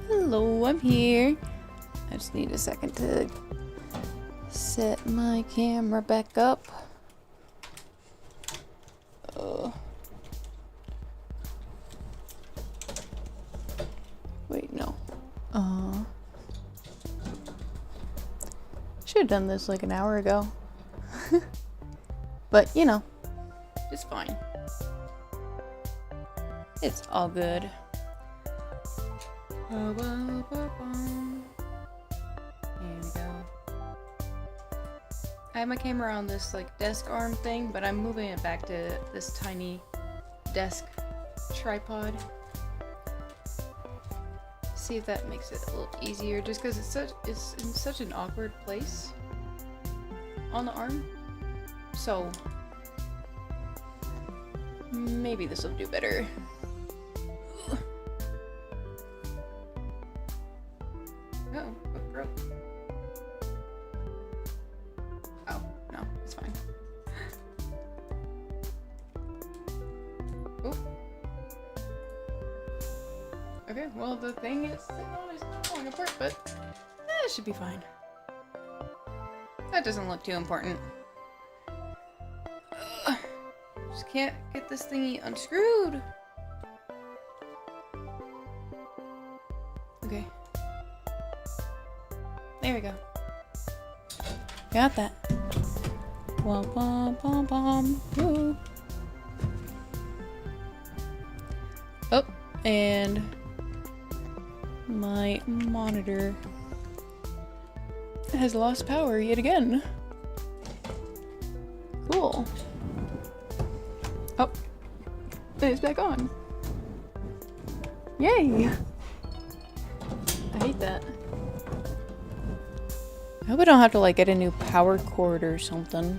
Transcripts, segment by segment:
Hello, I'm here. I just need a second to set my camera back up. Wait, no. Should have done this like an hour ago. But, you know, it's fine. It's all good. There we go. I have my camera on this like desk arm thing, but I'm moving it back to this tiny desk tripod. See if that makes it a little easier, just because it's in such an awkward place on the arm. So Maybe this will do better. Oh, what broke? Oh, no, it's fine. Oh. Okay, well, the thing is not falling apart, but it should be fine. That doesn't look too important. Just can't get this thingy unscrewed. Okay. There we go. Got that. Wom bom bom bom. Woo. Oh, and my monitor has lost power yet again. Cool. Oh, it's back on. Yay! I hate that. I hope I don't have to like get a new power cord or something.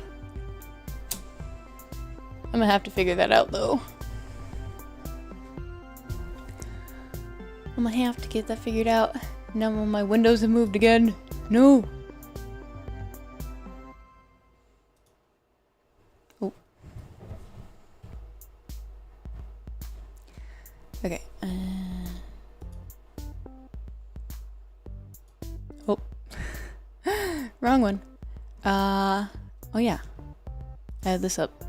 I'm gonna have to figure that out though. I'm gonna have to get that figured out. Now my windows have moved again. No! Oh. Okay. Oh. Wrong one. Oh yeah. I had this up.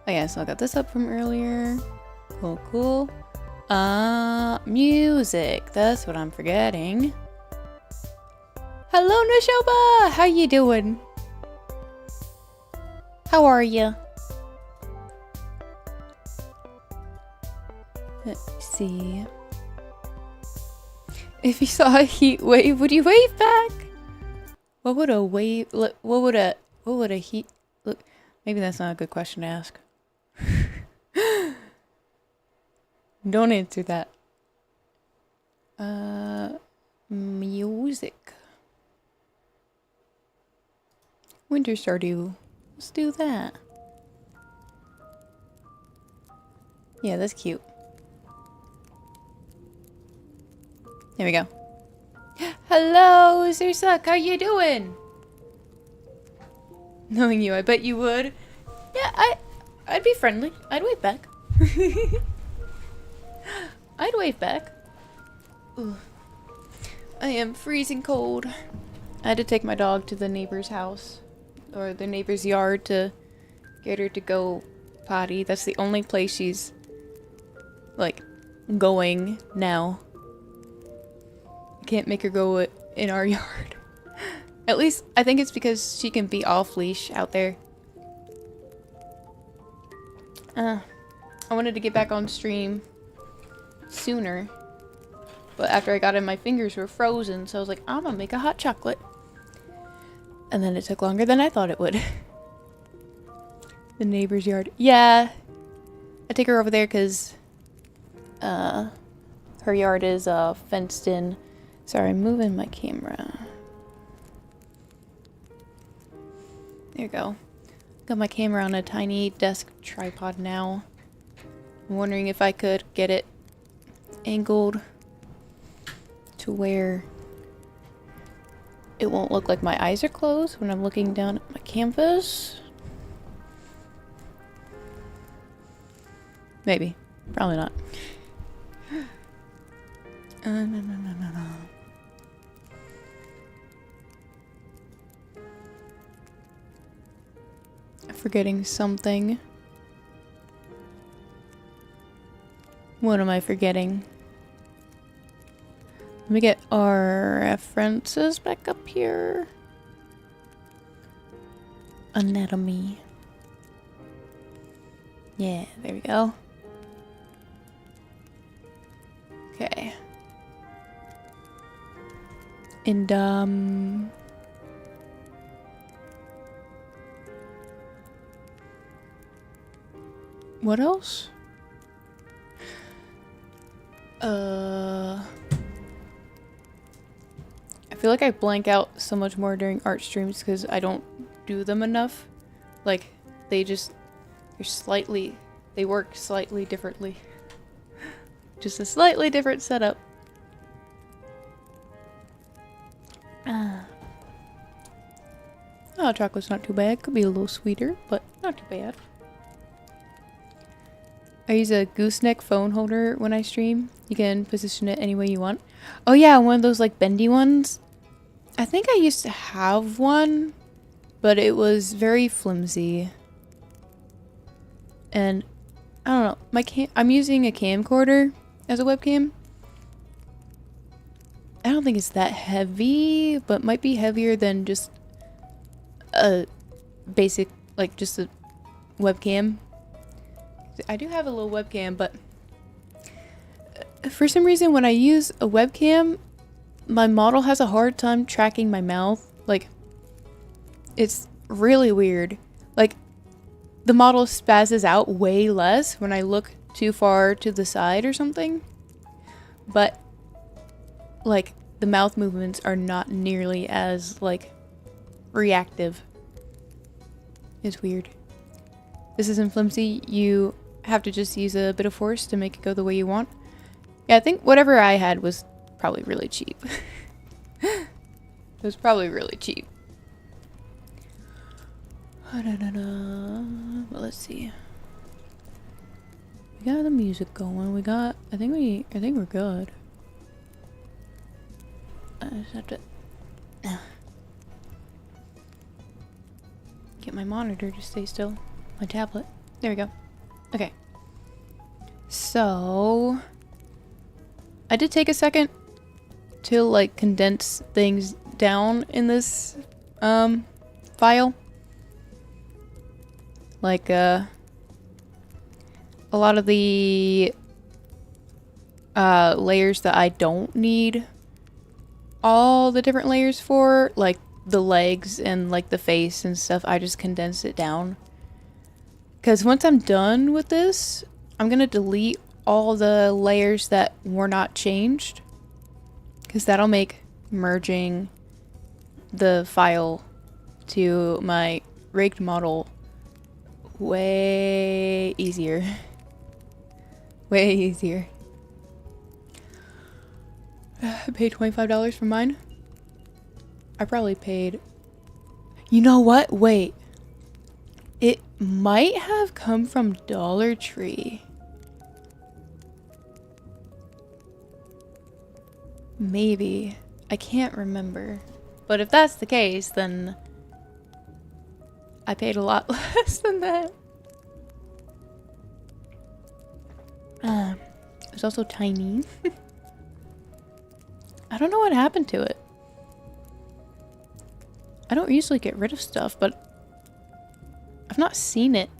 Oh yeah, so I got this up from earlier. Cool, cool. Music. That's what I'm forgetting. Hello, Nishoba! How you doing? How are you? Let's see. If you saw a heat wave, would you wave back? What would a wave look? What would a heat look? Maybe that's not a good question to ask. Don't answer that. Music. Winter Stardew. Let's do that. Yeah, that's cute. There we go. Hello, Zersuck, how you doing? Knowing you, I bet you would. Yeah, I'd be friendly. I'd wave back. I'd wave back. Ooh. I am freezing cold. I had to take my dog to the neighbor's house. Or the neighbor's yard to get her to go potty. That's the only place she's, like, going now. I can't make her go in our yard. At least, I think it's because she can be off leash out there. I wanted to get back on stream sooner. But after I got in, my fingers were frozen. So I was like, I'm gonna make a hot chocolate. And then it took longer than I thought it would. The neighbor's yard. Yeah. I take her over there because her yard is fenced in. Sorry, I'm moving my camera. There you go. Got my camera on a tiny desk tripod now. I'm wondering if I could get it angled to where it won't look like my eyes are closed when I'm looking down at my canvas. Maybe. Probably not. No. I'm forgetting something. What am I forgetting? Let me get our references back up here. Anatomy. Yeah, there we go. Okay. And, what else? I feel like I blank out so much more during art streams because I don't do them enough. Like, they're slightly, they work slightly differently. Just a slightly different setup. Oh, chocolate's not too bad. Could be a little sweeter, but not too bad. I use a gooseneck phone holder when I stream. You can position it any way you want. Oh yeah, one of those like bendy ones. I think I used to have one, but it was very flimsy. And I don't know, I'm using a camcorder as a webcam. I don't think it's that heavy, but might be heavier than just a basic, like just a webcam. I do have a little webcam, but for some reason when I use a webcam, my model has a hard time tracking my mouth. Like, it's really weird. Like, the model spazzes out way less when I look too far to the side or something. But, like, the mouth movements are not nearly as, like, reactive. It's weird. This isn't flimsy. You have to just use a bit of force to make it go the way you want. Yeah, I think whatever I had was probably really cheap. It was probably really cheap. Well, let's see. We got the music going. I think we're good. I just have to get my monitor to stay still. My tablet. There we go. Okay. So I did take a second to like condense things down in this file. Like a lot of the layers that I don't need all the different layers for, like the legs and like the face and stuff, I just condense it down. Because once I'm done with this, I'm gonna delete all the layers that were not changed. Because that'll make merging the file to my rigged model way easier. Way easier. I paid $25 for mine. I probably paid... You know what? Wait. It might have come from Dollar Tree. Maybe. I can't remember. But if that's the case, then I paid a lot less than that. It's also tiny. I don't know what happened to it. I don't usually get rid of stuff, but I've not seen it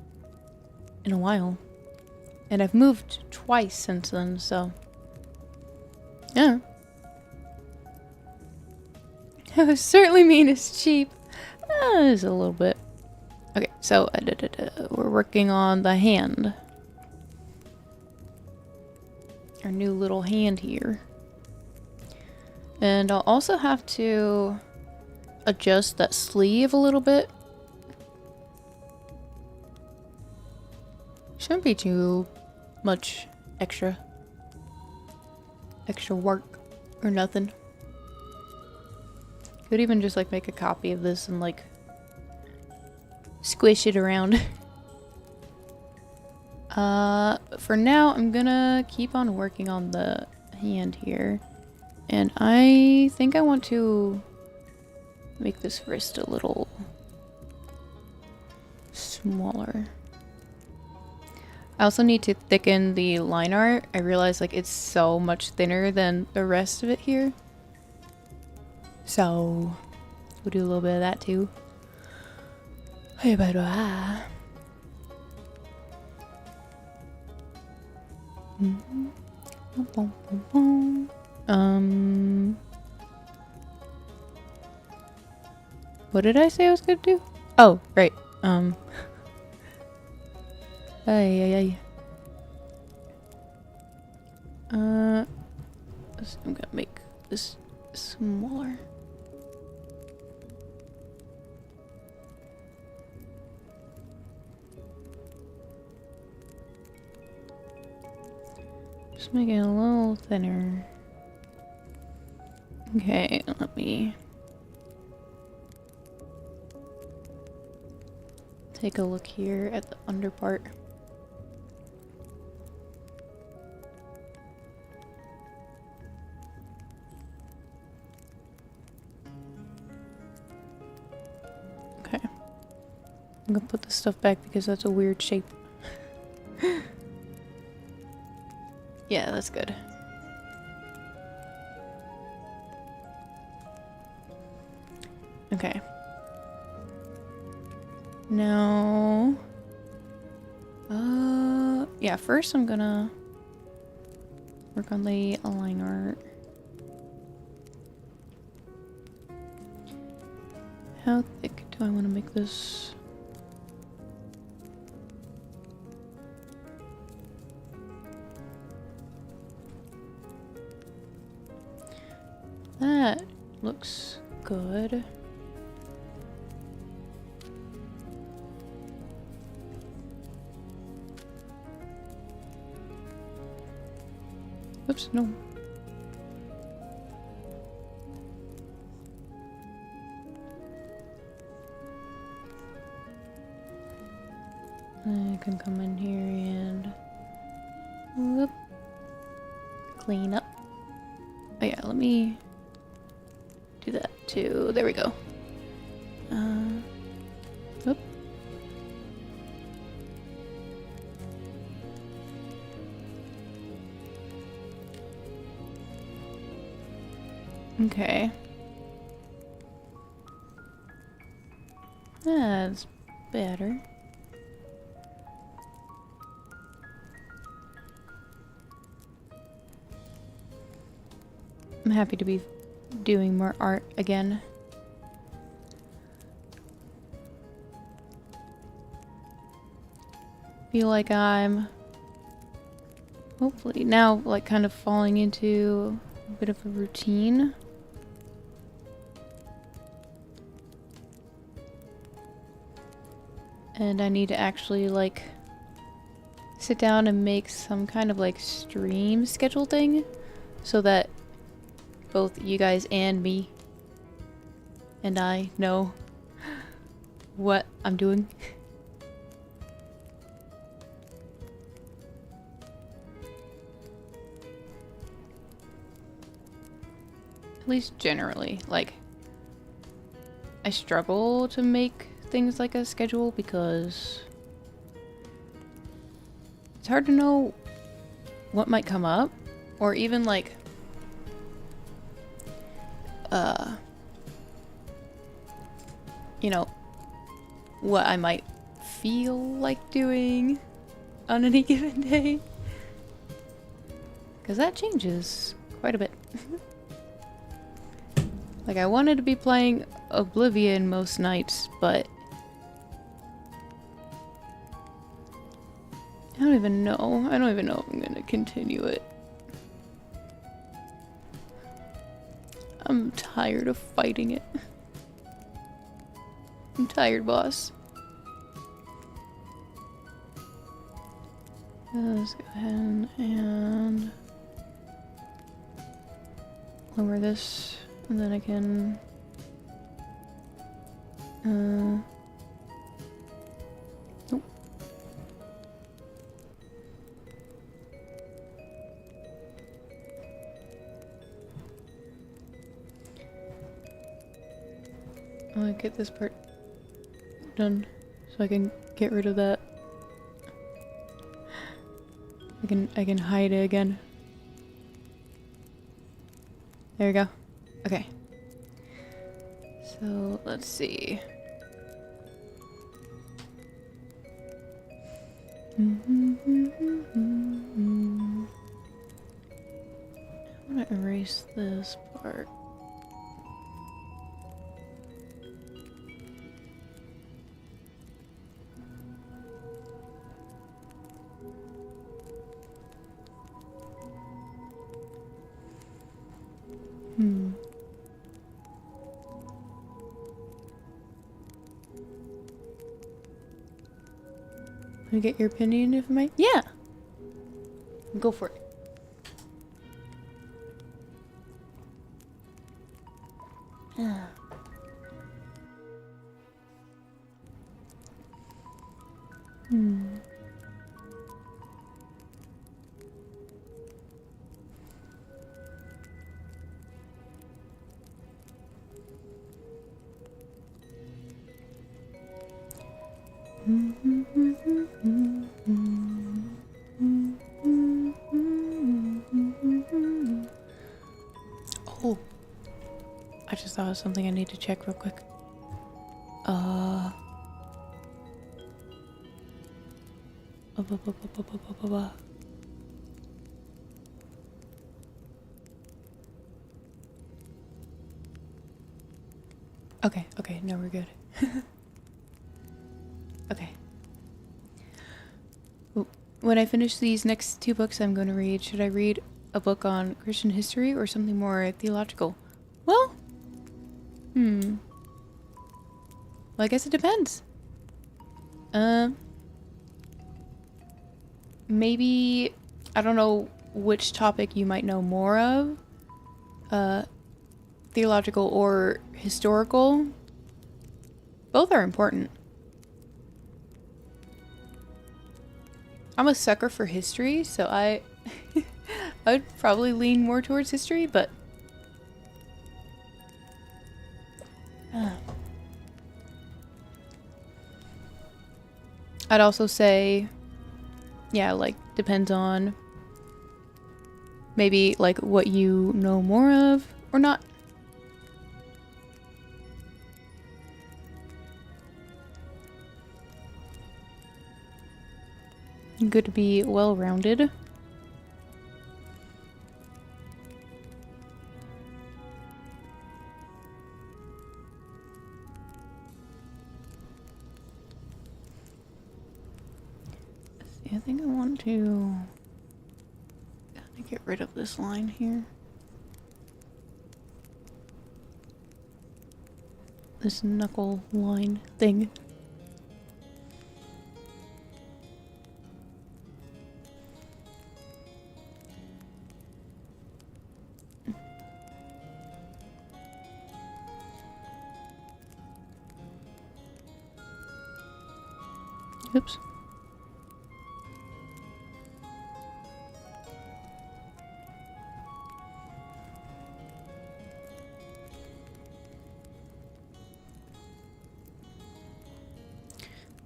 in a while. And I've moved twice since then, so... Yeah. It would certainly mean it's cheap. It's a little bit. Okay, so we're working on the hand. Our new little hand here. And I'll also have to adjust that sleeve a little bit. Shouldn't be too much extra work or nothing. Could even just like make a copy of this and like squish it around. For now, I'm gonna keep on working on the hand here. And I think I want to make this wrist a little smaller. I also need to thicken the line art. I realize like it's so much thinner than the rest of it here. So we'll do a little bit of that too. What did I say I was gonna do? Oh, right. I'm gonna make this smaller. Just make it a little thinner. Okay, let me take a look here at the under part. Okay. I'm gonna put this stuff back because that's a weird shape. Yeah, that's good. Okay. Now, yeah, first I'm gonna work on the line art. How thick do I want to make this? That looks good. Oops, no. I can come in here and whoop, clean up. Oh yeah, let me do that too. There we go. Whoop. Okay. That's better. I'm happy to be doing more art again. Feel like I'm hopefully now like kind of falling into a bit of a routine. And I need to actually like sit down and make some kind of like stream schedule thing so that both you guys and me and I know what I'm doing. At least generally, like, I struggle to make things like a schedule because it's hard to know what might come up, or even like you know, what I might feel like doing on any given day, because that changes quite a bit. Like, I wanted to be playing Oblivion most nights, but I don't even know. I don't even know if I'm gonna continue it. I'm tired of fighting it. I'm tired, boss. Let's go ahead and lower this, and then I can nope. I'll get this part done so I can get rid of that. I can hide it again. There we go. Okay. So let's see. I'm gonna erase this part. Wanna get your opinion if I might? Yeah! Go for it. Hmm. Oh, I just thought of something I need to check real quick. Okay, no, we're good. Okay. When I finish these next 2 books I'm going to read, should I read a book on Christian history or something more theological? Well, well, I guess it depends. Maybe, I don't know which topic you might know more of. Theological or historical. Both are important. I'm a sucker for history, so I would probably lean more towards history, but I'd also say, yeah, like, depends on maybe, like, what you know more of or not. Good to be well-rounded. I think I want to get rid of this line here. This knuckle line thing. Oops.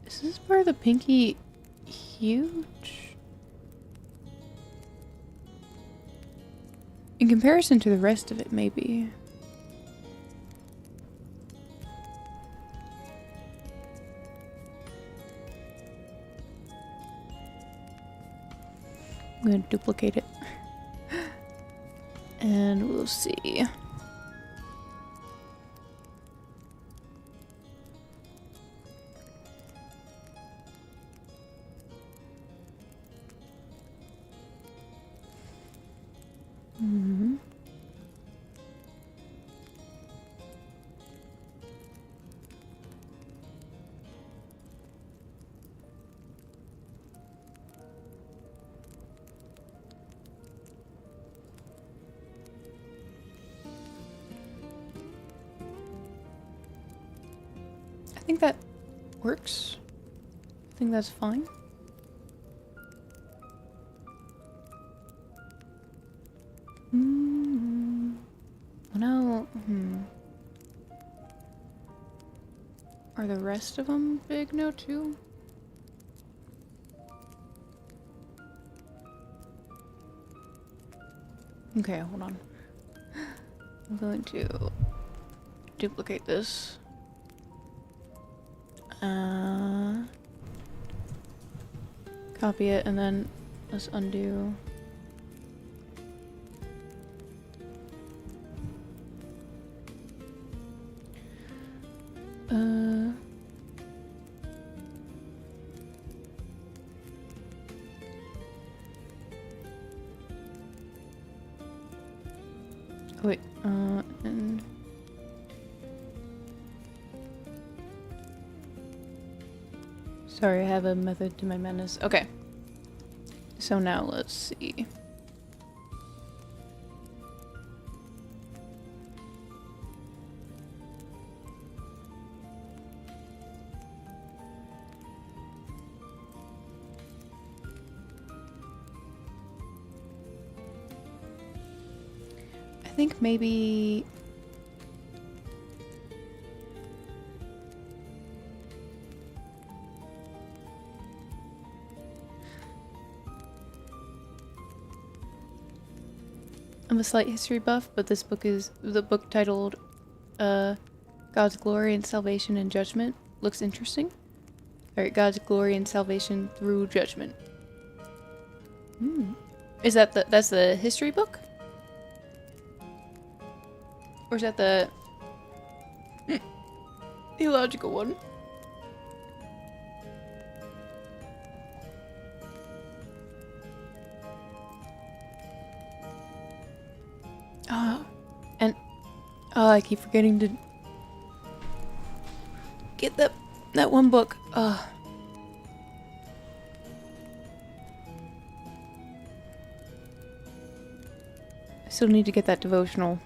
Is this part of the pinky huge? In comparison to the rest of it, maybe. I'm gonna duplicate it. And we'll see. I think that works. I think that's fine. Well, now, Are the rest of them big now too? Okay, hold on. I'm going to duplicate this. Copy it, and then let's undo. Wait, and sorry, I have a method to my madness. Okay. So now let's see. think maybe... I'm a slight history buff, but this book is the book titled God's Glory and Salvation and Judgment. Looks interesting. Alright, God's Glory and Salvation through Judgment. Is that that's the history book? Or is that the theological one? And I keep forgetting to get that one book. I still need to get that devotional.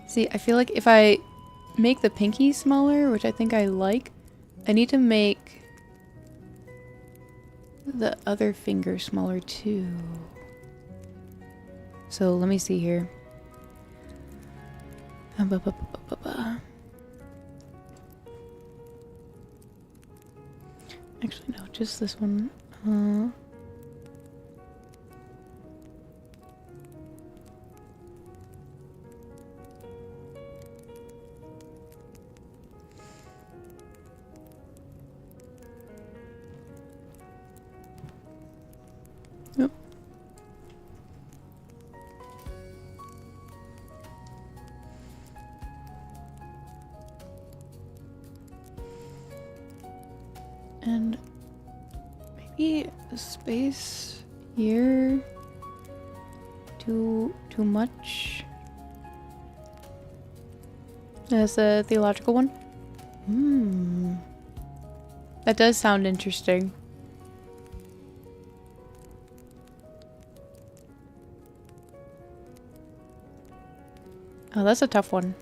See, I feel like if I make the pinky smaller, which I think I like, I need to make the other finger smaller too. So let me see here. Actually, no, just this one. Yep. And maybe a space here. Too much. That's the theological one. That does sound interesting. Oh, that's a tough one.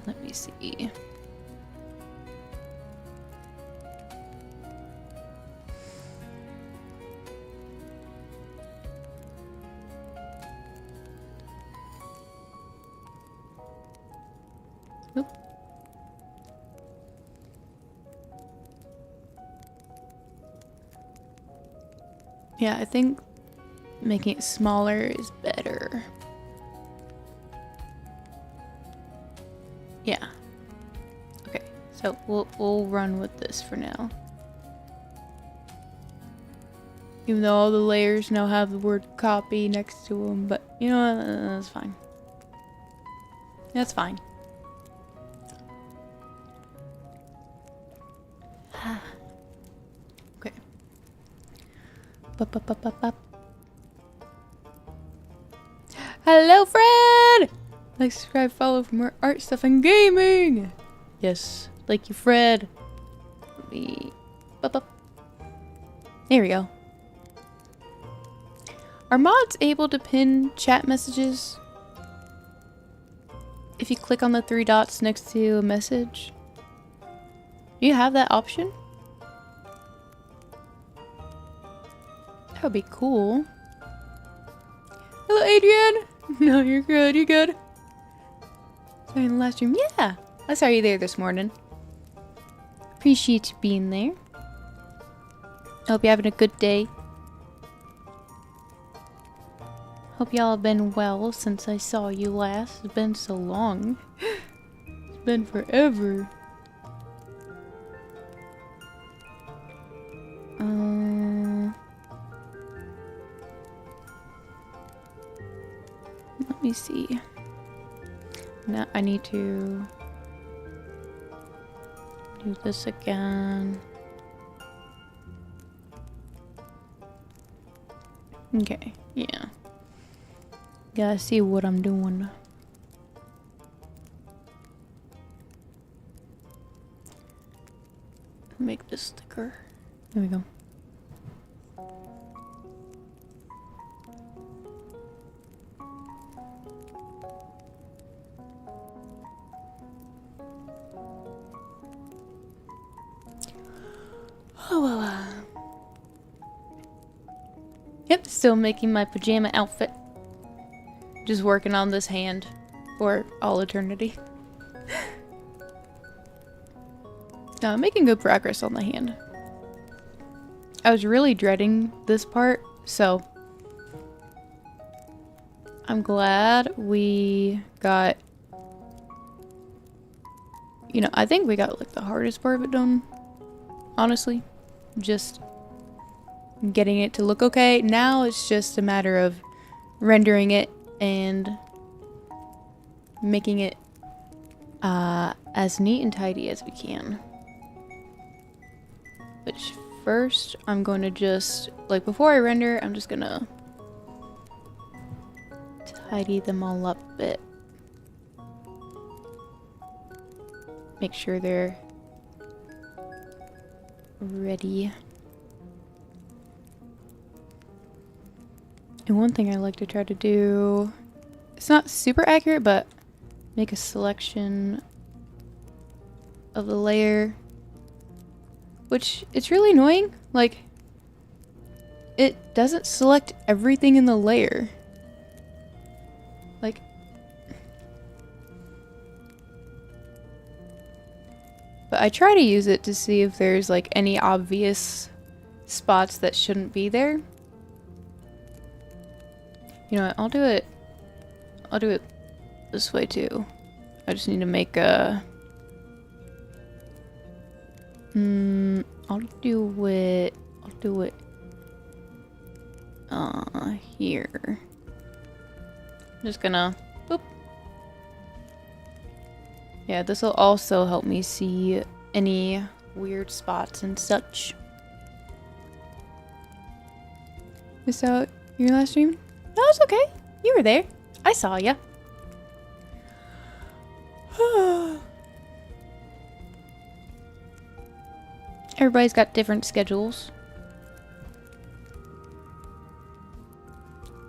Let me see. Oop. Yeah, I think making it smaller is better. Yeah. Okay, so we'll run with this for now. Even though all the layers now have the word copy next to them, but you know what, that's fine. That's fine. Okay. Bup. Hello, Fred! Like, subscribe, follow for more art stuff and gaming! Yes, thank you, Fred. Let me... Bup. There we go. Are mods able to pin chat messages if you click on the 3 dots next to a message? Do you have that option? That would be cool. Hello, Adrian! No, you're good, you're good. Sorry, in the last stream. Yeah! I saw you there this morning. Appreciate you being there. I hope you're having a good day. Hope y'all have been well since I saw you last. It's been so long. It's been forever. Let me see. Now I need to do this again. Okay, yeah. Gotta see what I'm doing. Make this thicker. There we go. Yep, still making my pajama outfit. Just working on this hand for all eternity. No, I'm making good progress on the hand. I was really dreading this part, so I'm glad we got, you know, I think we got like the hardest part of it done, honestly. Just getting it to look okay. Now it's just a matter of rendering it and making it as neat and tidy as we can. Which first I'm going to just, like before I render, I'm just gonna tidy them all up a bit. Make sure they're ready. And one thing I like to try to do, it's not super accurate, but make a selection of the layer, which it's really annoying. Like, it doesn't select everything in the layer. Like, but I try to use it to see if there's like any obvious spots that shouldn't be there. You know what, I'll do it this way too. I just need to make a I'll do it here. Just gonna boop. Yeah, this will also help me see any weird spots and such. Missed out your last stream? No, it's okay. You were there. I saw ya. Everybody's got different schedules.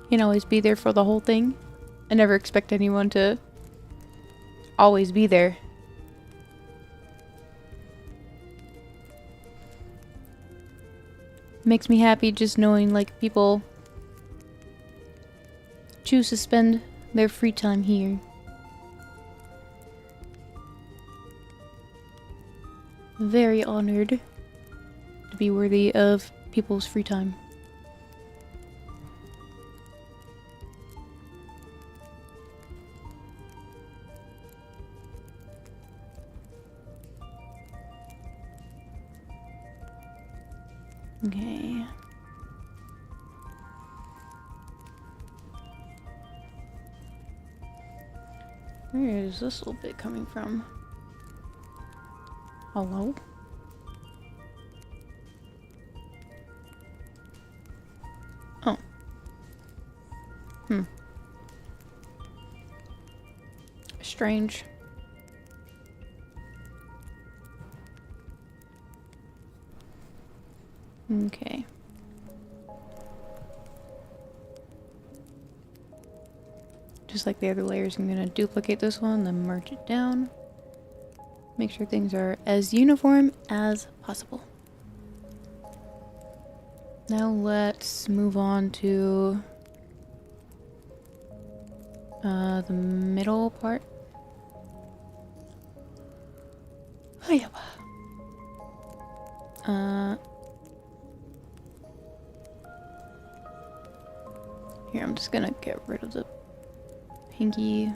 You can always be there for the whole thing. I never expect anyone to always be there. Makes me happy just knowing like people choose to spend their free time here. Very honored to be worthy of people's free time. Okay. Where is this little bit coming from? Hello? Oh. Strange. Okay. Just like the other layers, I'm gonna duplicate this one, then merge it down. Make sure things are as uniform as possible. Now let's move on to the middle part. Here, I'm just gonna get rid of the pinky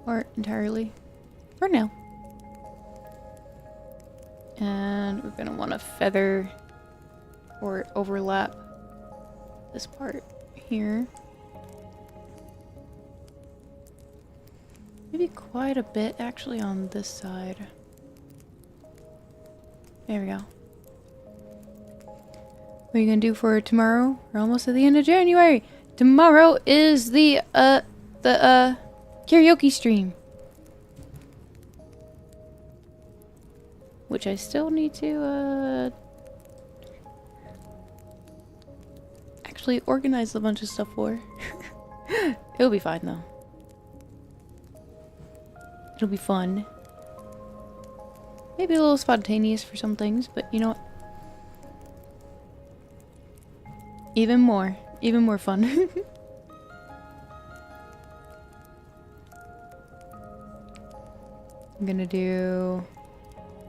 part entirely for now. And we're gonna want to feather or overlap this part here. Maybe quite a bit actually on this side. There we go. What are you gonna do for tomorrow? We're almost at the end of January. Tomorrow is the karaoke stream. Which I still need to, actually organize a bunch of stuff for. It'll be fine though. It'll be fun. Maybe a little spontaneous for some things, but you know what? Even more fun. I'm gonna do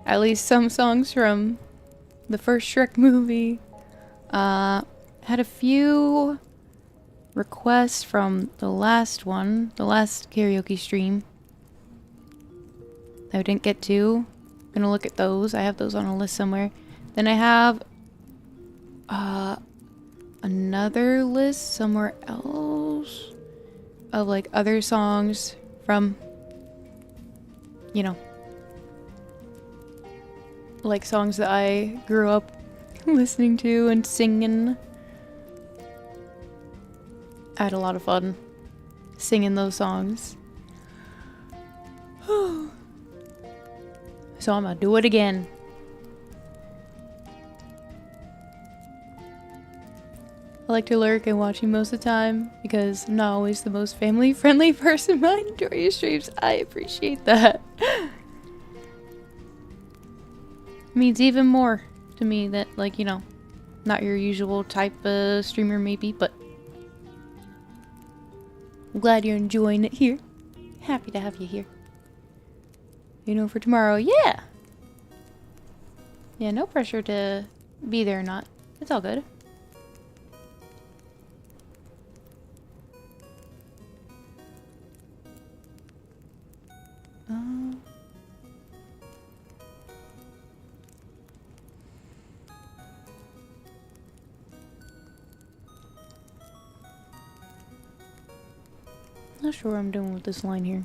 at least some songs from the first Shrek movie. Had a few requests from the last one, the last karaoke stream that I didn't get to. Gonna look at those. I have those on a list somewhere. Then I have another list somewhere else of like other songs from, you know, like songs that I grew up listening to and singing. I had a lot of fun singing those songs. So I'm gonna do it again. I like to lurk and watch you most of the time because I'm not always the most family friendly person, but I enjoy your streams. I appreciate that. It means even more to me that, like, you know, not your usual type of streamer maybe, but I'm glad you're enjoying it here. Happy to have you here. You know, for tomorrow, yeah! Yeah, no pressure to be there or not. It's all good. Not sure what I'm doing with this line here.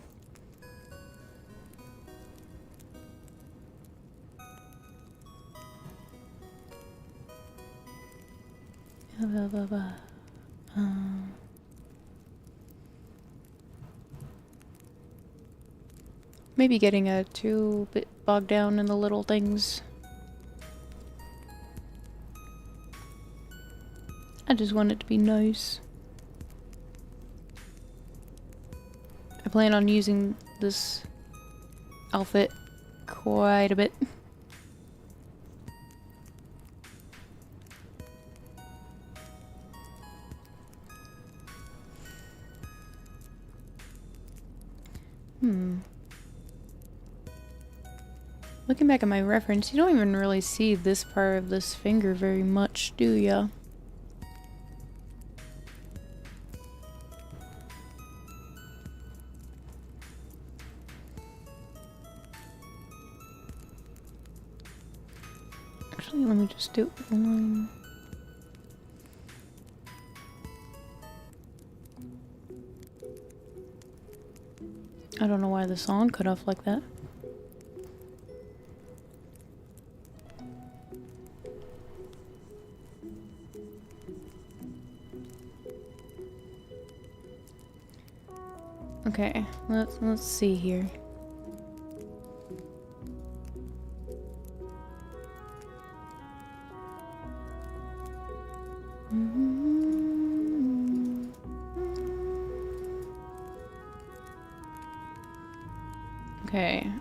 Maybe getting a too bit bogged down in the little things. I just want it to be nice. I plan on using this outfit quite a bit. Looking back at my reference, you don't even really see this part of this finger very much, do ya? Actually, let me just do one. I don't know why the song cut off like that. Okay, let's see here. Okay,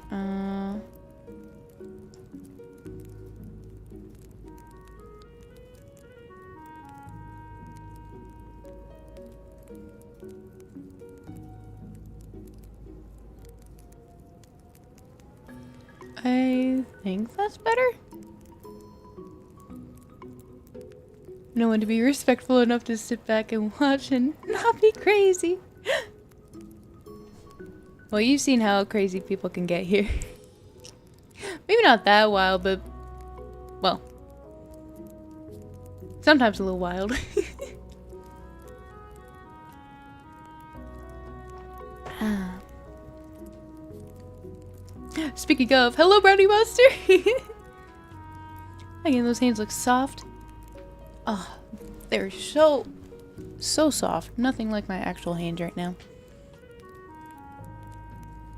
I think that's better. No one to be respectful enough to sit back and watch and not be crazy. Well, you've seen how crazy people can get here. Maybe not that wild, but, well, sometimes a little wild. Speaking of, hello, Brownie Buster! Again, those hands look soft. Oh, they're so soft. Nothing like my actual hands right now.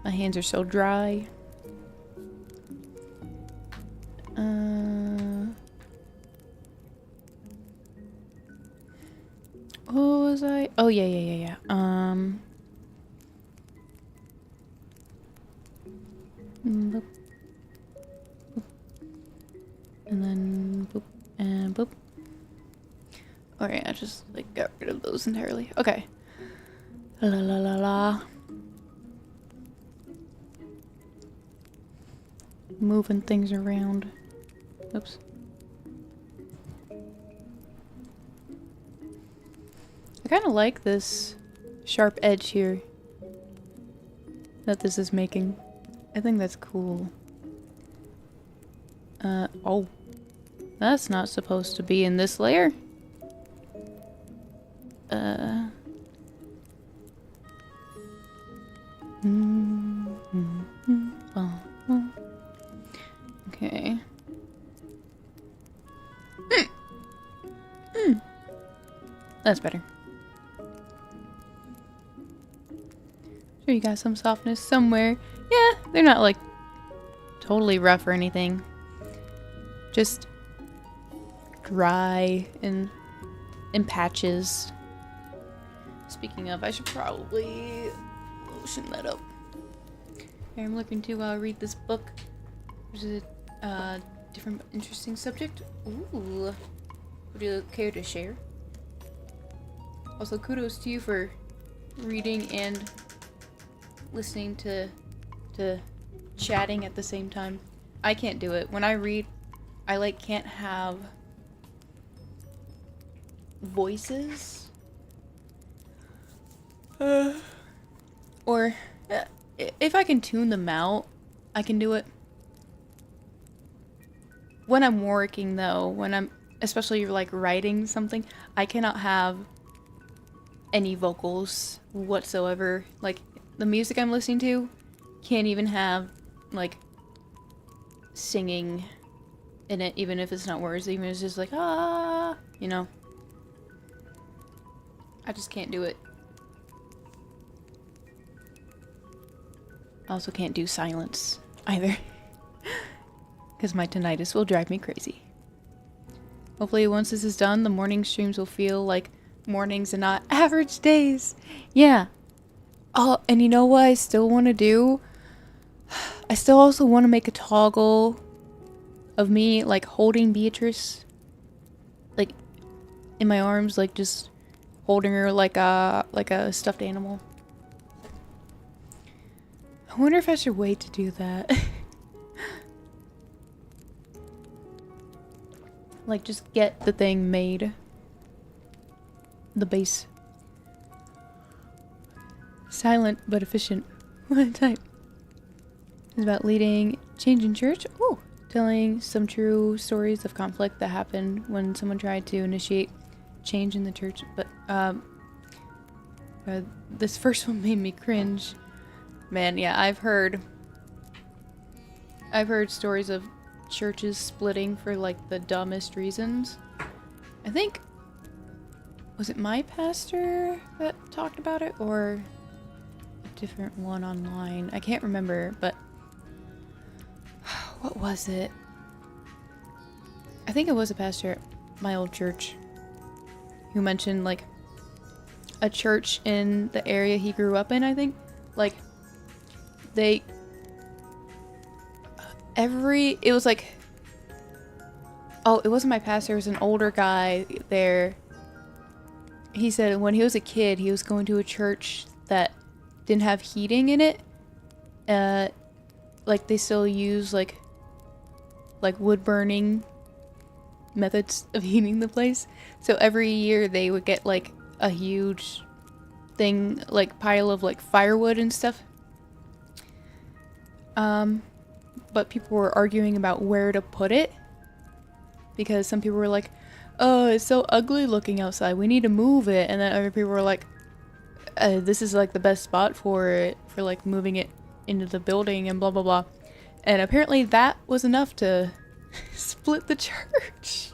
My hands are so dry. What was I? Oh, yeah. Boop. Boop. And then boop and boop. Alright, I just like got rid of those entirely. Okay. La la la la. Moving things around. Oops. I kind of like this sharp edge here that this is making. I think that's cool. Oh. That's not supposed to be in this layer. Okay. That's better. Sure, you got some softness somewhere. Yeah, they're not like totally rough or anything. Just dry and in patches. Speaking of, I should probably lotion that up. Here, I'm looking to read this book. There's a different interesting subject. Ooh. Would you care to share? Also, kudos to you for reading and listening to chatting at the same time. I can't do it. When I read, I like can't have voices. Or if I can tune them out, I can do it. When I'm working though, when I'm especially like writing something, I cannot have any vocals whatsoever. Like the music I'm listening to can't even have like singing in it, even if it's not words, even if it's just like you know. I just can't do it. I also can't do silence either. Because my tinnitus will drive me crazy. Hopefully once this is done, the morning streams will feel like mornings and not average days. Yeah. Oh, and you know what I still want to do? I still also want to make a toggle of me like holding Beatrice like in my arms, like just holding her like a stuffed animal. I wonder if I should wait to do that. Like just get the thing made. The base. Silent but efficient. What type? It's about leading change in church. Ooh. Telling some true stories of conflict that happened when someone tried to initiate change in the church. But this first one made me cringe. Man, yeah, I've heard stories of churches splitting for like the dumbest reasons. I think, was it my pastor that talked about it or a different one online? I can't remember, but what was it? I think it was a pastor at my old church who mentioned like a church in the area he grew up in, I think. Like it was like, oh, it wasn't my pastor, it was an older guy there. He said when he was a kid, he was going to a church that didn't have heating in it. Like they still use like wood burning methods of heating the place. So every year they would get like a huge thing, like pile of like firewood and stuff. But people were arguing about where to put it because some people were like, oh, it's so ugly looking outside, we need to move it. And then other people were like, this is like the best spot for it, for like moving it into the building and blah blah blah. And apparently that was enough to split the church.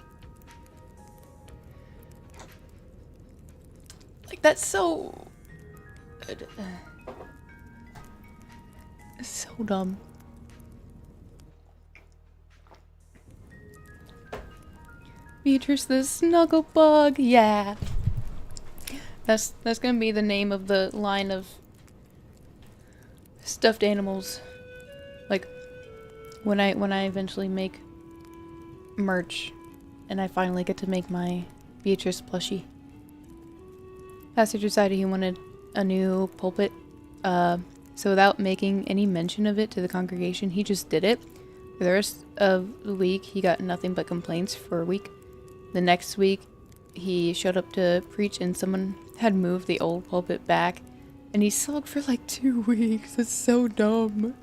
Like, that's so... so dumb. Beatrice the Snuggle Bug, yeah. That's gonna be the name of the line of stuffed animals. Like, when I eventually make merch and I finally get to make my Beatrice plushie. Pastor decided he wanted a new pulpit, so without making any mention of it to the congregation, he just did it. For the rest of the week, he got nothing but complaints for a week. The next week, he showed up to preach and someone had moved the old pulpit back, and he sulked for like 2 weeks. That's so dumb.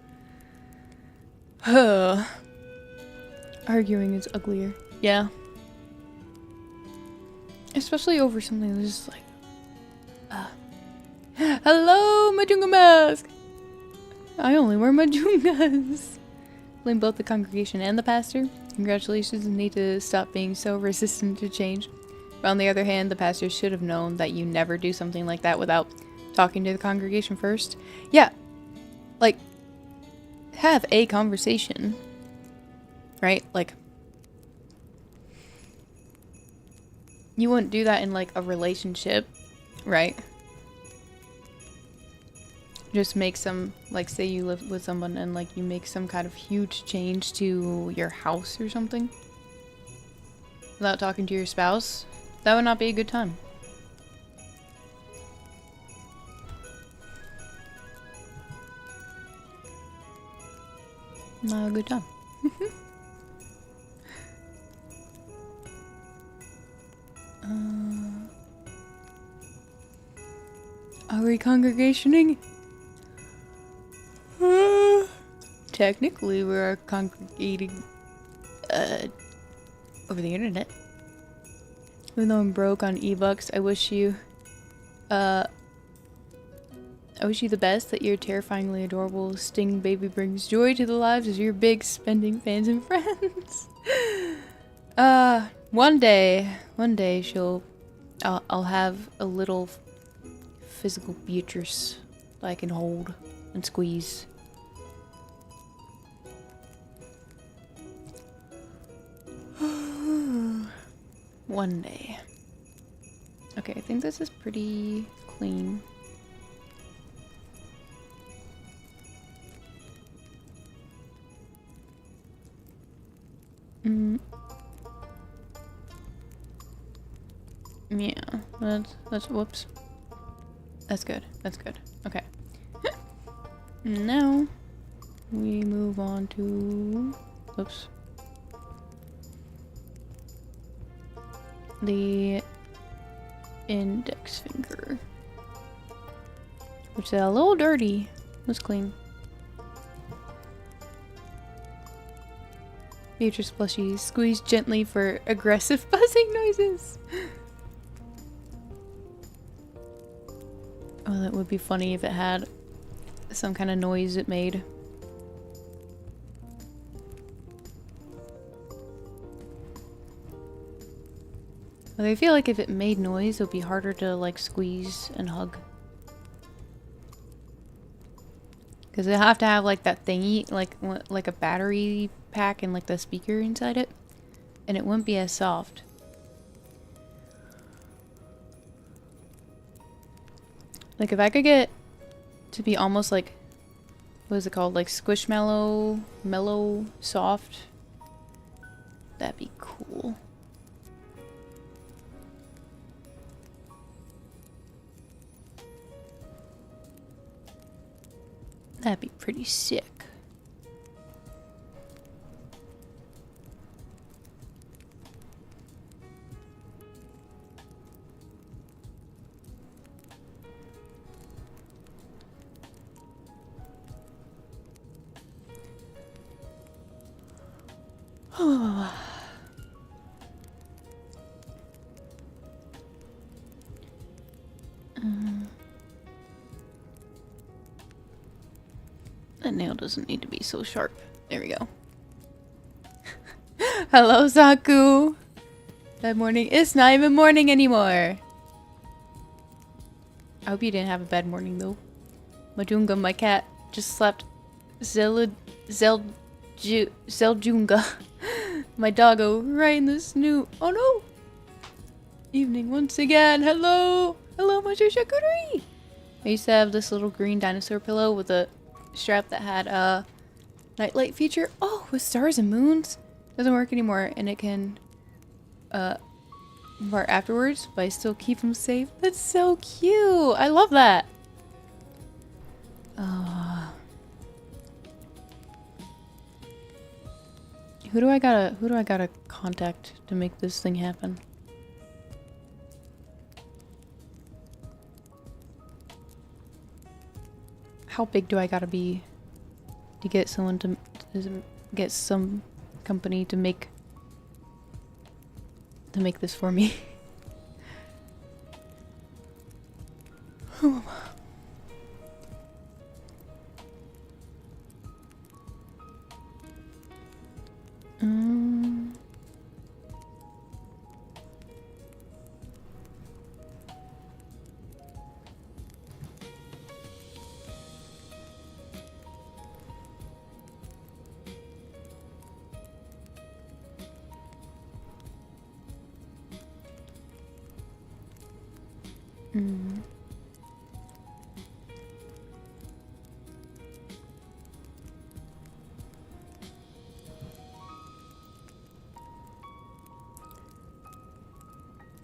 Arguing is uglier. Yeah. Especially over something that's just like... Hello, Majunga Mask! I only wear Majungas! Blame both the congregation and the pastor. Congratulations, you need to stop being so resistant to change. But on the other hand, the pastor should have known that you never do something like that without talking to the congregation first. Yeah. Like, have a conversation. Right? Like, you wouldn't do that in, like, a relationship, right? Just make some, like, say you live with someone and, like, you make some kind of huge change to your house or something without talking to your spouse. That would not be a good time. Not a good time. Are we congregationing? Technically, we're congregating over the internet. Even though I'm broke on eBucks, I wish you the best, that your terrifyingly adorable sting baby brings joy to the lives of your big spending fans and friends. One day I'll have a little physical Beatrice that I can hold and squeeze. One day. Okay, I think this is pretty clean. Yeah, that's whoops. That's good. That's good. Okay. Now we move on to oops. The index finger. Which is a little dirty. Let's clean. Beatrice plushies. Squeeze gently for aggressive buzzing noises. Oh, that would be funny if it had some kind of noise it made. But I feel like if it made noise, it would be harder to like squeeze and hug. Because it have to have like that thingy, like a battery pack and like the speaker inside it. And it wouldn't be as soft. Like if I could get to be almost like, what is it called? Like squishmallow, mellow, soft. That'd be cool. That'd be pretty sick. That nail doesn't need to be so sharp. There we go. Hello, Zaku. That morning. It's not even morning anymore. I hope you didn't have a bad morning though. Majunga, my cat, just slept. Zeljunga, my doggo, right in the snoot. Oh no! Evening once again. Hello, hello, Monsieur Shakuri. I used to have this little green dinosaur pillow with a strap that had a nightlight feature. Oh, with stars and moons. Doesn't work anymore, and it can mark afterwards, but I still keep them safe. That's so cute. I love that. Who do I gotta contact to make this thing happen? How big do I gotta be to get someone to get some company to make this for me?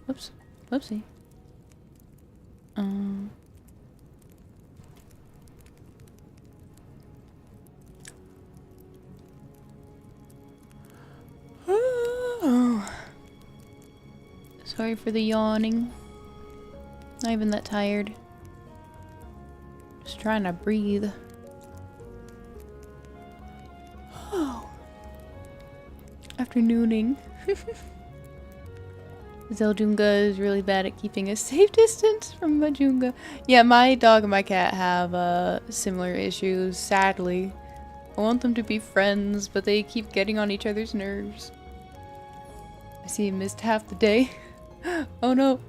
Whoops. Whoopsie. Oh. Sorry for the yawning. Not even that tired. Just trying to breathe. Oh. Afternooning. Zeljunga is really bad at keeping a safe distance from Majunga. Yeah, my dog and my cat have similar issues, sadly. I want them to be friends, but they keep getting on each other's nerves. I see you missed half the day. Oh no.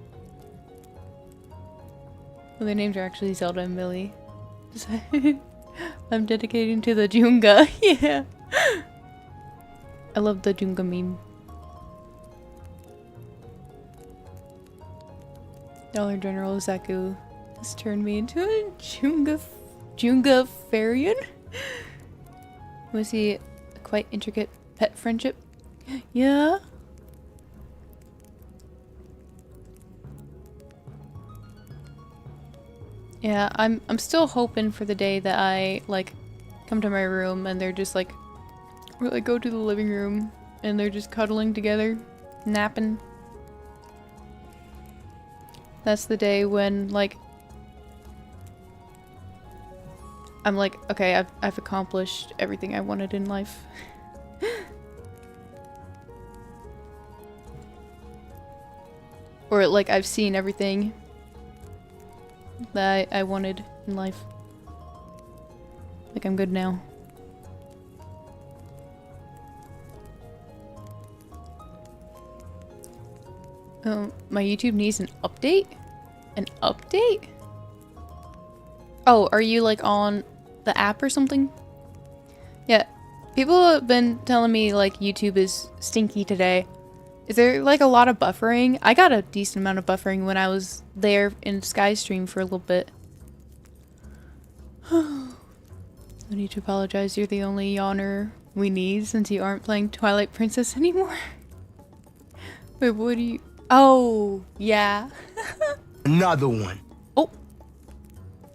Well, their names are actually Zelda and Millie. I'm dedicating to the Junga. Yeah. I love the Junga meme. Dollar General Zaku has turned me into a Jungafarian. Was he a quite intricate pet friendship? Yeah. Yeah, I'm still hoping for the day that I like come to my room and they're just like, or like go to the living room and they're just cuddling together, napping. That's the day when, like, I'm like, okay, I've accomplished everything I wanted in life. Or, like, I've seen everything that I wanted in life. Like, I'm good now. My YouTube needs an update? An update? Oh, are you like on the app or something? Yeah, people have been telling me like YouTube is stinky today. Is there like a lot of buffering? I got a decent amount of buffering when I was there in Skystream for a little bit. I need to apologize, you're the only yawner we need since you aren't playing Twilight Princess anymore. Wait, what do you... Oh, yeah. Another one. Oh.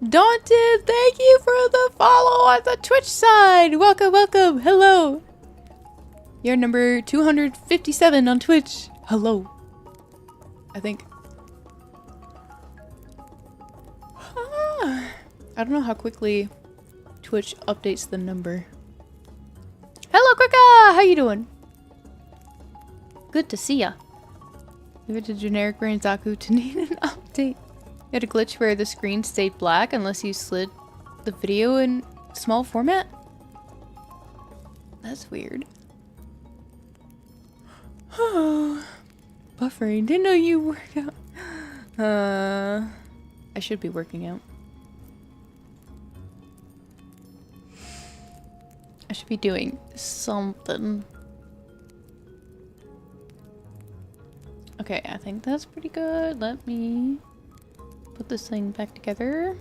Daunted, thank you for the follow on the Twitch side. Welcome, welcome. Hello. You're number 257 on Twitch. Hello. I think. I don't know how quickly Twitch updates the number. Hello, Krika. How you doing? Good to see ya. Leave it to generic brain Zaku to need an update. You had a glitch where the screen stayed black unless you slid the video in small format? That's weird. Buffering. Didn't know you worked out. I should be working out. I should be doing something. Okay, I think that's pretty good. Let me put this thing back together.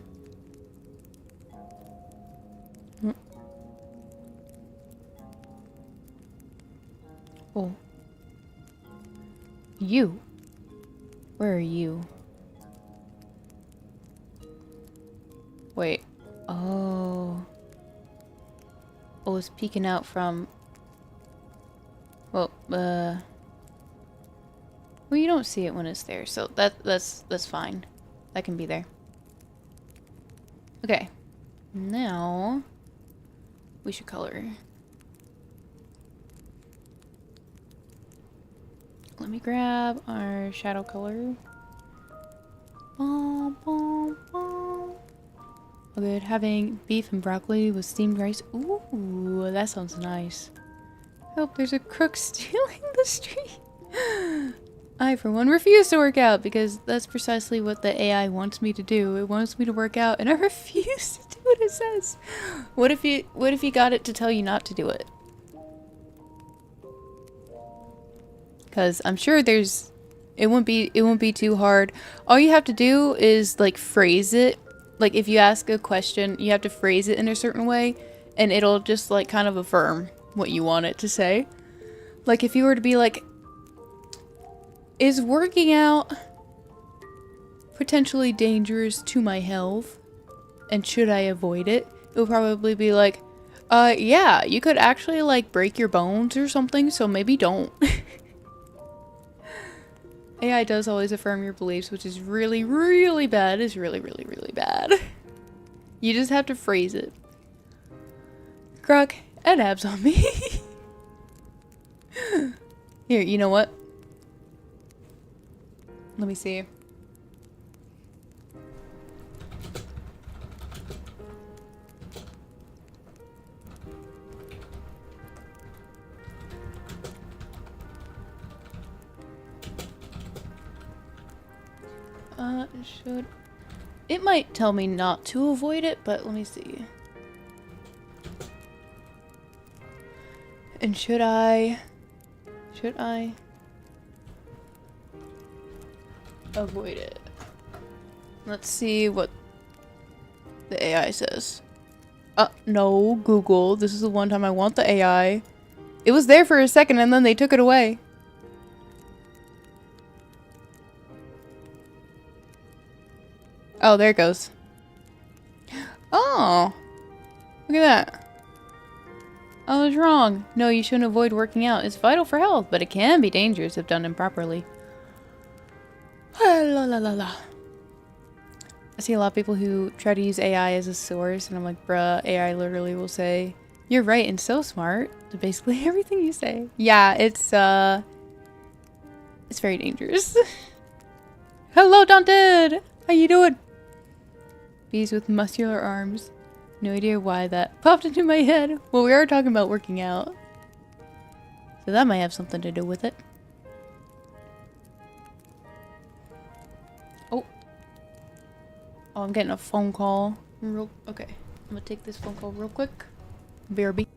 Oh. You. Where are you? Wait. Oh. Oh, it's peeking out from... Well, well, you don't see it when it's there, so that's fine. That can be there. Okay. Now we should color. Let me grab our shadow color. Bom, bom, bom. Oh, good. Having beef and broccoli with steamed rice. Ooh, that sounds nice. Help, there's a crook stealing the street. I, for one, refuse to work out because that's precisely what the AI wants me to do. It wants me to work out, and I refuse to do what it says. What if you got it to tell you not to do it? Because I'm sure it won't be too hard. All you have to do is like phrase it. Like if you ask a question, you have to phrase it in a certain way, and it'll just like kind of affirm what you want it to say. Like if you were to be like, is working out potentially dangerous to my health? And should I avoid it? It will probably be like, yeah, you could actually like break your bones or something, so maybe don't. AI does always affirm your beliefs, which is really, really bad. It's really, really, really bad. You just have to phrase it. Croc, add abs on me. Here, you know what? Let me see. Should... It might tell me not to avoid it, but let me see. And should I avoid it? Let's see what the AI says. No, Google. This is the one time I want the AI. It was there for a second and then they took it away. Oh, there it goes. Oh, look at that. I was wrong. No, you shouldn't avoid working out. It's vital for health, but it can be dangerous if done improperly. La la la la. I see a lot of people who try to use AI as a source, and I'm like, bruh, AI literally will say, you're right and so smart to basically everything you say. Yeah, it's very dangerous. Hello, Daunted! How you doing? Bees with muscular arms. No idea why that popped into my head. Well, we are talking about working out. So that might have something to do with it. Oh. Oh, I'm getting a phone call. Okay. I'm gonna take this phone call real quick. BRB.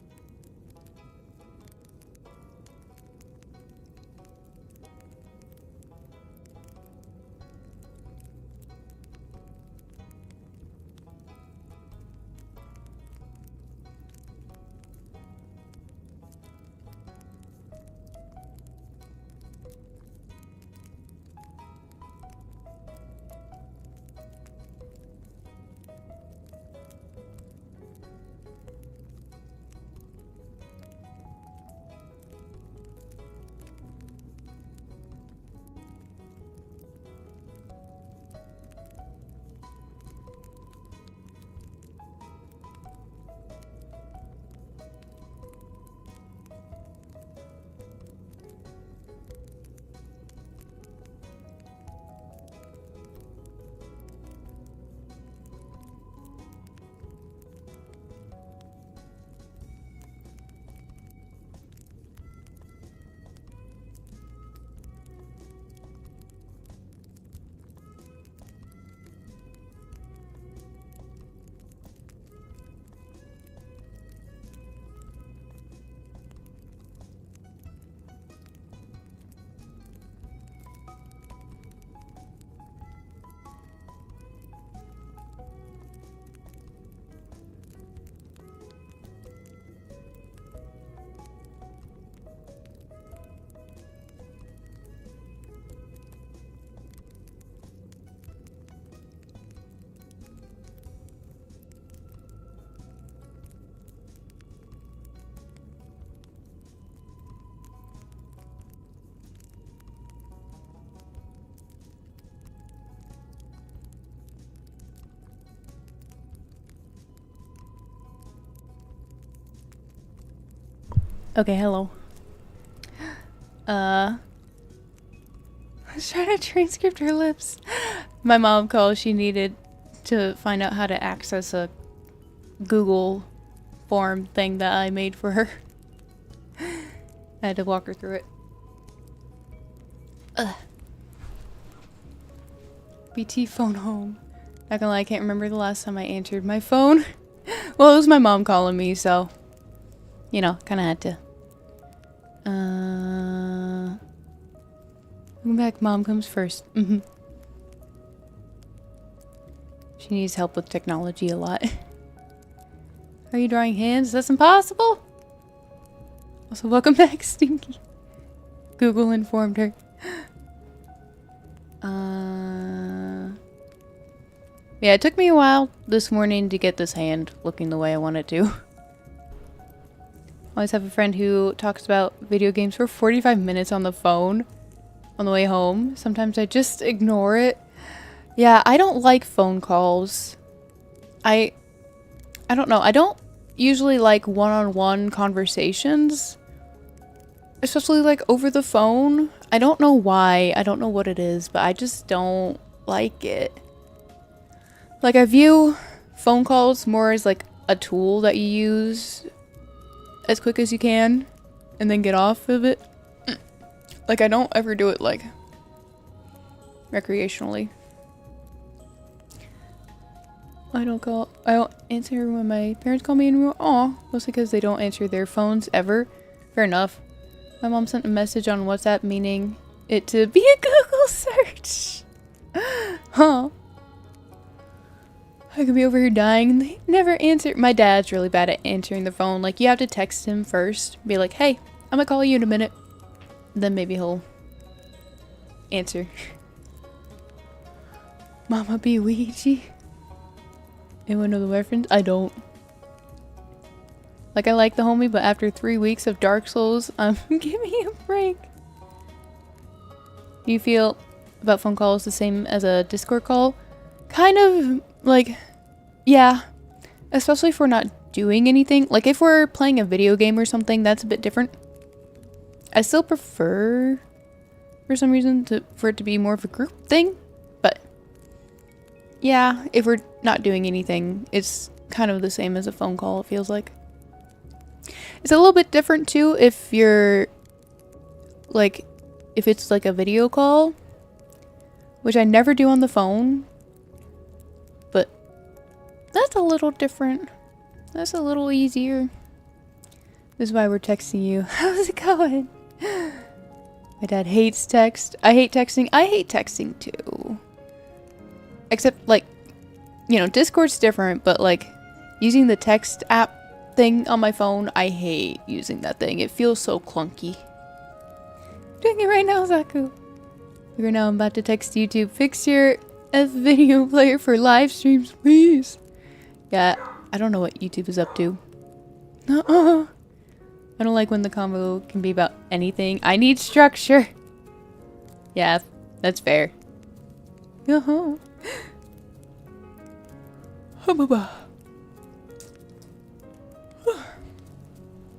Okay, hello. I was trying to transcript her lips. My mom called. She needed to find out how to access a Google form thing that I made for her. I had to walk her through it. Ugh. BT phone home. Not gonna lie, I can't remember the last time I answered my phone. Well, it was my mom calling me, so you know, kind of had to. Welcome back. Mom comes first. She needs help with technology a lot. Are you drawing hands? That's impossible. Also, welcome back, Stinky. Google informed her. Yeah, it took me a while this morning to get this hand looking the way I want it to. I always have a friend who talks about video games for 45 minutes on the phone on the way home. Sometimes I just ignore it. Yeah, I don't like phone calls. I don't know. I don't usually like one-on-one conversations. Especially like over the phone. I don't know why. I don't know what it is, but I just don't like it. Like, I view phone calls more as like a tool that you use as quick as you can and then get off of it. Like, I don't ever do it like recreationally. I don't answer when my parents call me anymore. Aw, mostly because they don't answer their phones ever. Fair enough. My mom sent a message on WhatsApp meaning it to be a Google search. Huh. I could be over here dying and they never answer. My dad's really bad at answering the phone. Like, you have to text him first. Be like, hey, I'm gonna call you in a minute. Then maybe he'll answer. Mama be Ouija. Anyone know the reference? I don't. Like, I like the homie, but after 3 weeks of Dark Souls, give me a break. Do you feel about phone calls the same as a Discord call? Kind of, like, yeah. Especially if we're not doing anything. Like, if we're playing a video game or something, that's a bit different. I still prefer, for some reason, for it to be more of a group thing. But, yeah, if we're not doing anything, it's kind of the same as a phone call, it feels like. It's a little bit different, too, if you're, like, if it's like a video call, which I never do on the phone. But that's a little different. That's a little easier. This is why we're texting you. How's it going? My dad hates text. I hate texting. I hate texting too. Except, like, you know, Discord's different, but like using the text app thing on my phone, I hate using that thing. It feels so clunky. I'm doing it right now, Zaku. Right now I'm about to text YouTube. Fix your F video player for live streams, please. Yeah, I don't know what YouTube is up to. I don't like when the combo can be about anything. I need structure. Yeah, that's fair. I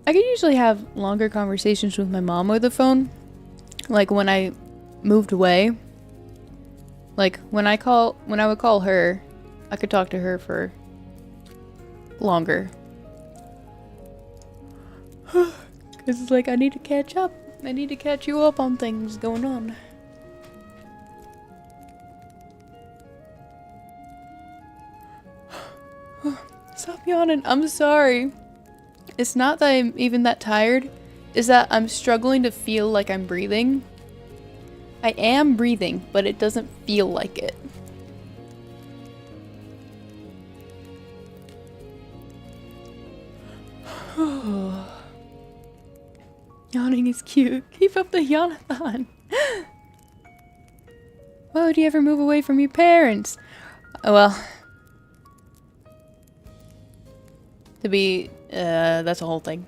can usually have longer conversations with my mom over the phone. Like when I moved away. Like when I would call her, I could talk to her for longer. Cause it's like I need to catch up. I need to catch you up on things going on. Stop yawning. I'm sorry. It's not that I'm even that tired. It's that I'm struggling to feel like I'm breathing. I am breathing, but it doesn't feel like it. Yawning is cute. Keep up the yawnathon. Why would you ever move away from your parents? Well, to be, that's a whole thing.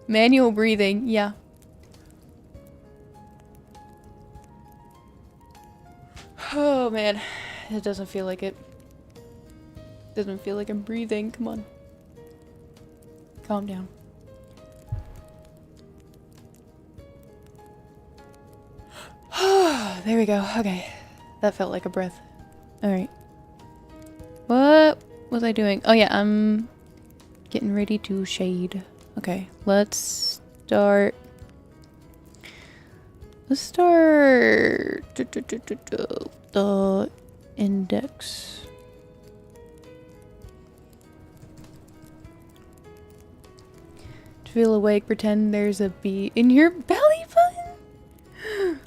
Manual breathing, yeah. Oh man, it doesn't feel like it. Doesn't feel like I'm breathing. Come on. Calm down. There we go. Okay. That felt like a breath. Alright. What was I doing? Oh yeah, I'm getting ready to shade. Okay, let's start. Let's start the index. To feel awake, pretend there's a bee in your belly button.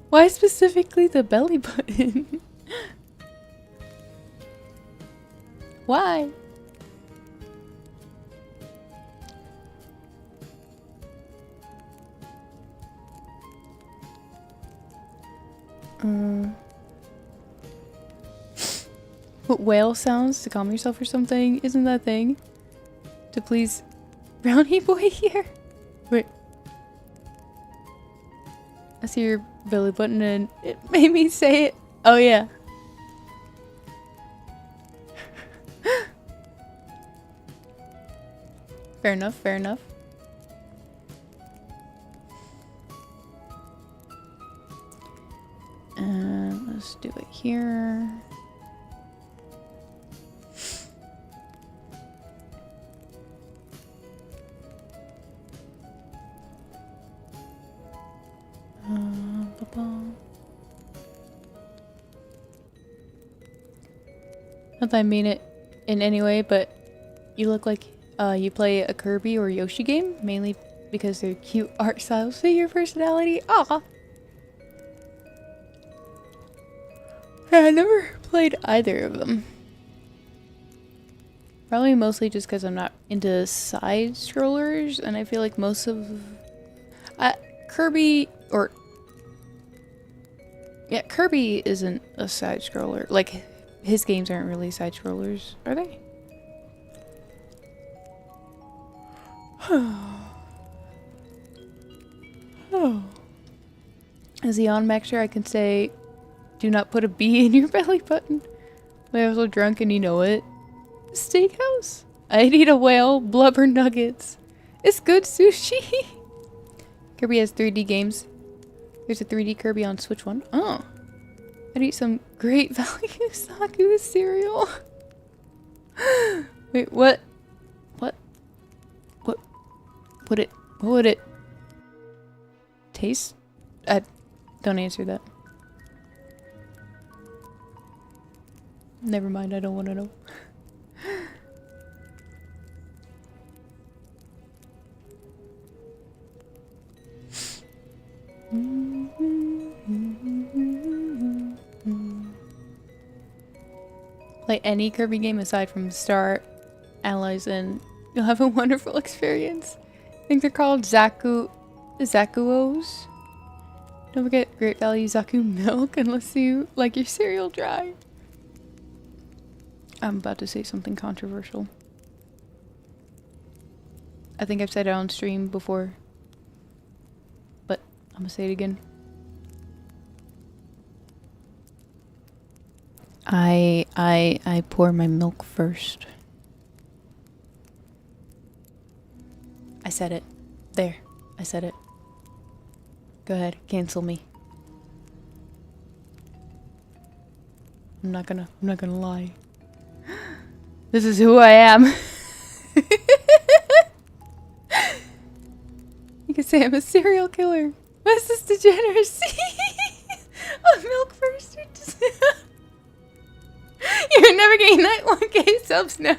Why specifically the belly button? Why? What whale sounds to calm yourself or something? Isn't that thing? To please brownie boy here? Wait. I see your belly button and it made me say it. Oh yeah. Fair enough, fair enough. Let's do it here. Not that I mean it in any way, but you look like you play a Kirby or Yoshi game, mainly because they're cute art styles fit your personality. Aw! I never played either of them. Probably mostly just because I'm not into side scrollers, and I feel like most of Kirby or yeah, Kirby isn't a side scroller. Like his games aren't really side scrollers, are they? As a yawn maxer, I can say, do not put a bee in your belly button. I'm so drunk and you know it. Steakhouse. I'd eat a whale, blubber nuggets. It's good sushi. Kirby has 3D games. There's a 3D Kirby on Switch 1. Oh. I'd eat some great value Saku cereal. Wait, what? What? What would it taste? Don't answer that. Never mind, I don't want to know. Play any Kirby game aside from Star Allies and you'll have a wonderful experience. I think they're called Zakuos. Don't forget great value Zaku milk unless you like your cereal dry. I'm about to say something controversial. I think I've said it on stream before, but I'm gonna say it again. I pour my milk first. I said it. There. I said it. Go ahead, cancel me. I'm not gonna lie. This is who I am. You could say I'm a serial killer. What's this degeneracy? Oh, milk first. You're never getting that 1K subs now.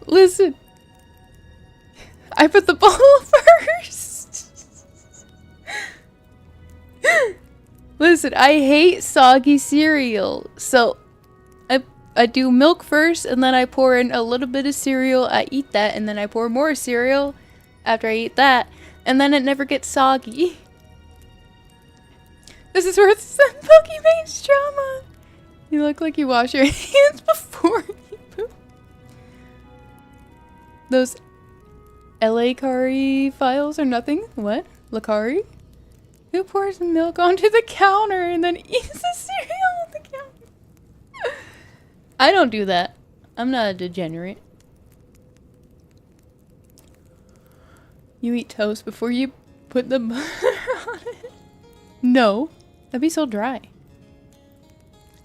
Listen. I put the ball first. Listen, I hate soggy cereal. So I do milk first and then I pour in a little bit of cereal. I eat that and then I pour more cereal after I eat that. And then it never gets soggy. This is worth some Pokemon's drama. You look like you wash your hands before you poop. Those LA Kari files are nothing. What? Lakari? Who pours milk onto the counter and then eats the cereal on the counter? I don't do that. I'm not a degenerate. You eat toast before you put the butter on it. No. That'd be so dry.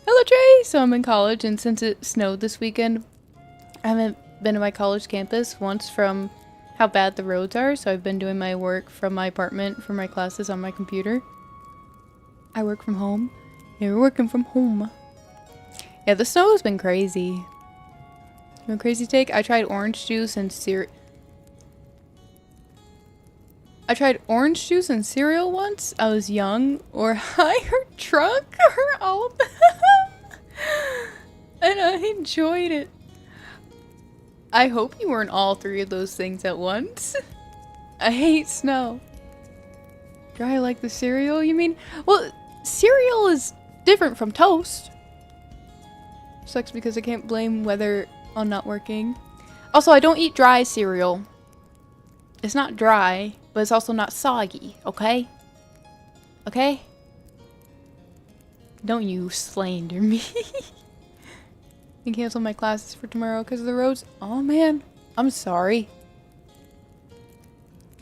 Hello, Trey! So I'm in college, and since it snowed this weekend, I haven't been to my college campus once from how bad the roads are, so I've been doing my work from my apartment for my classes on my computer. I work from home. Yeah, we're working from home. Yeah, the snow has been crazy. You know, crazy take? I tried orange juice and cereal. I tried orange juice and cereal once. I was young, or high, or drunk, or all of them. And I enjoyed it. I hope you weren't all three of those things at once. I hate snow. Dry like the cereal, you mean? Well, cereal is different from toast. Sucks because I can't blame weather on not working. Also, I don't eat dry cereal. It's not dry, but it's also not soggy, okay? Okay? Don't you slander me. And cancel my classes for tomorrow because of the roads. Oh man, I'm sorry.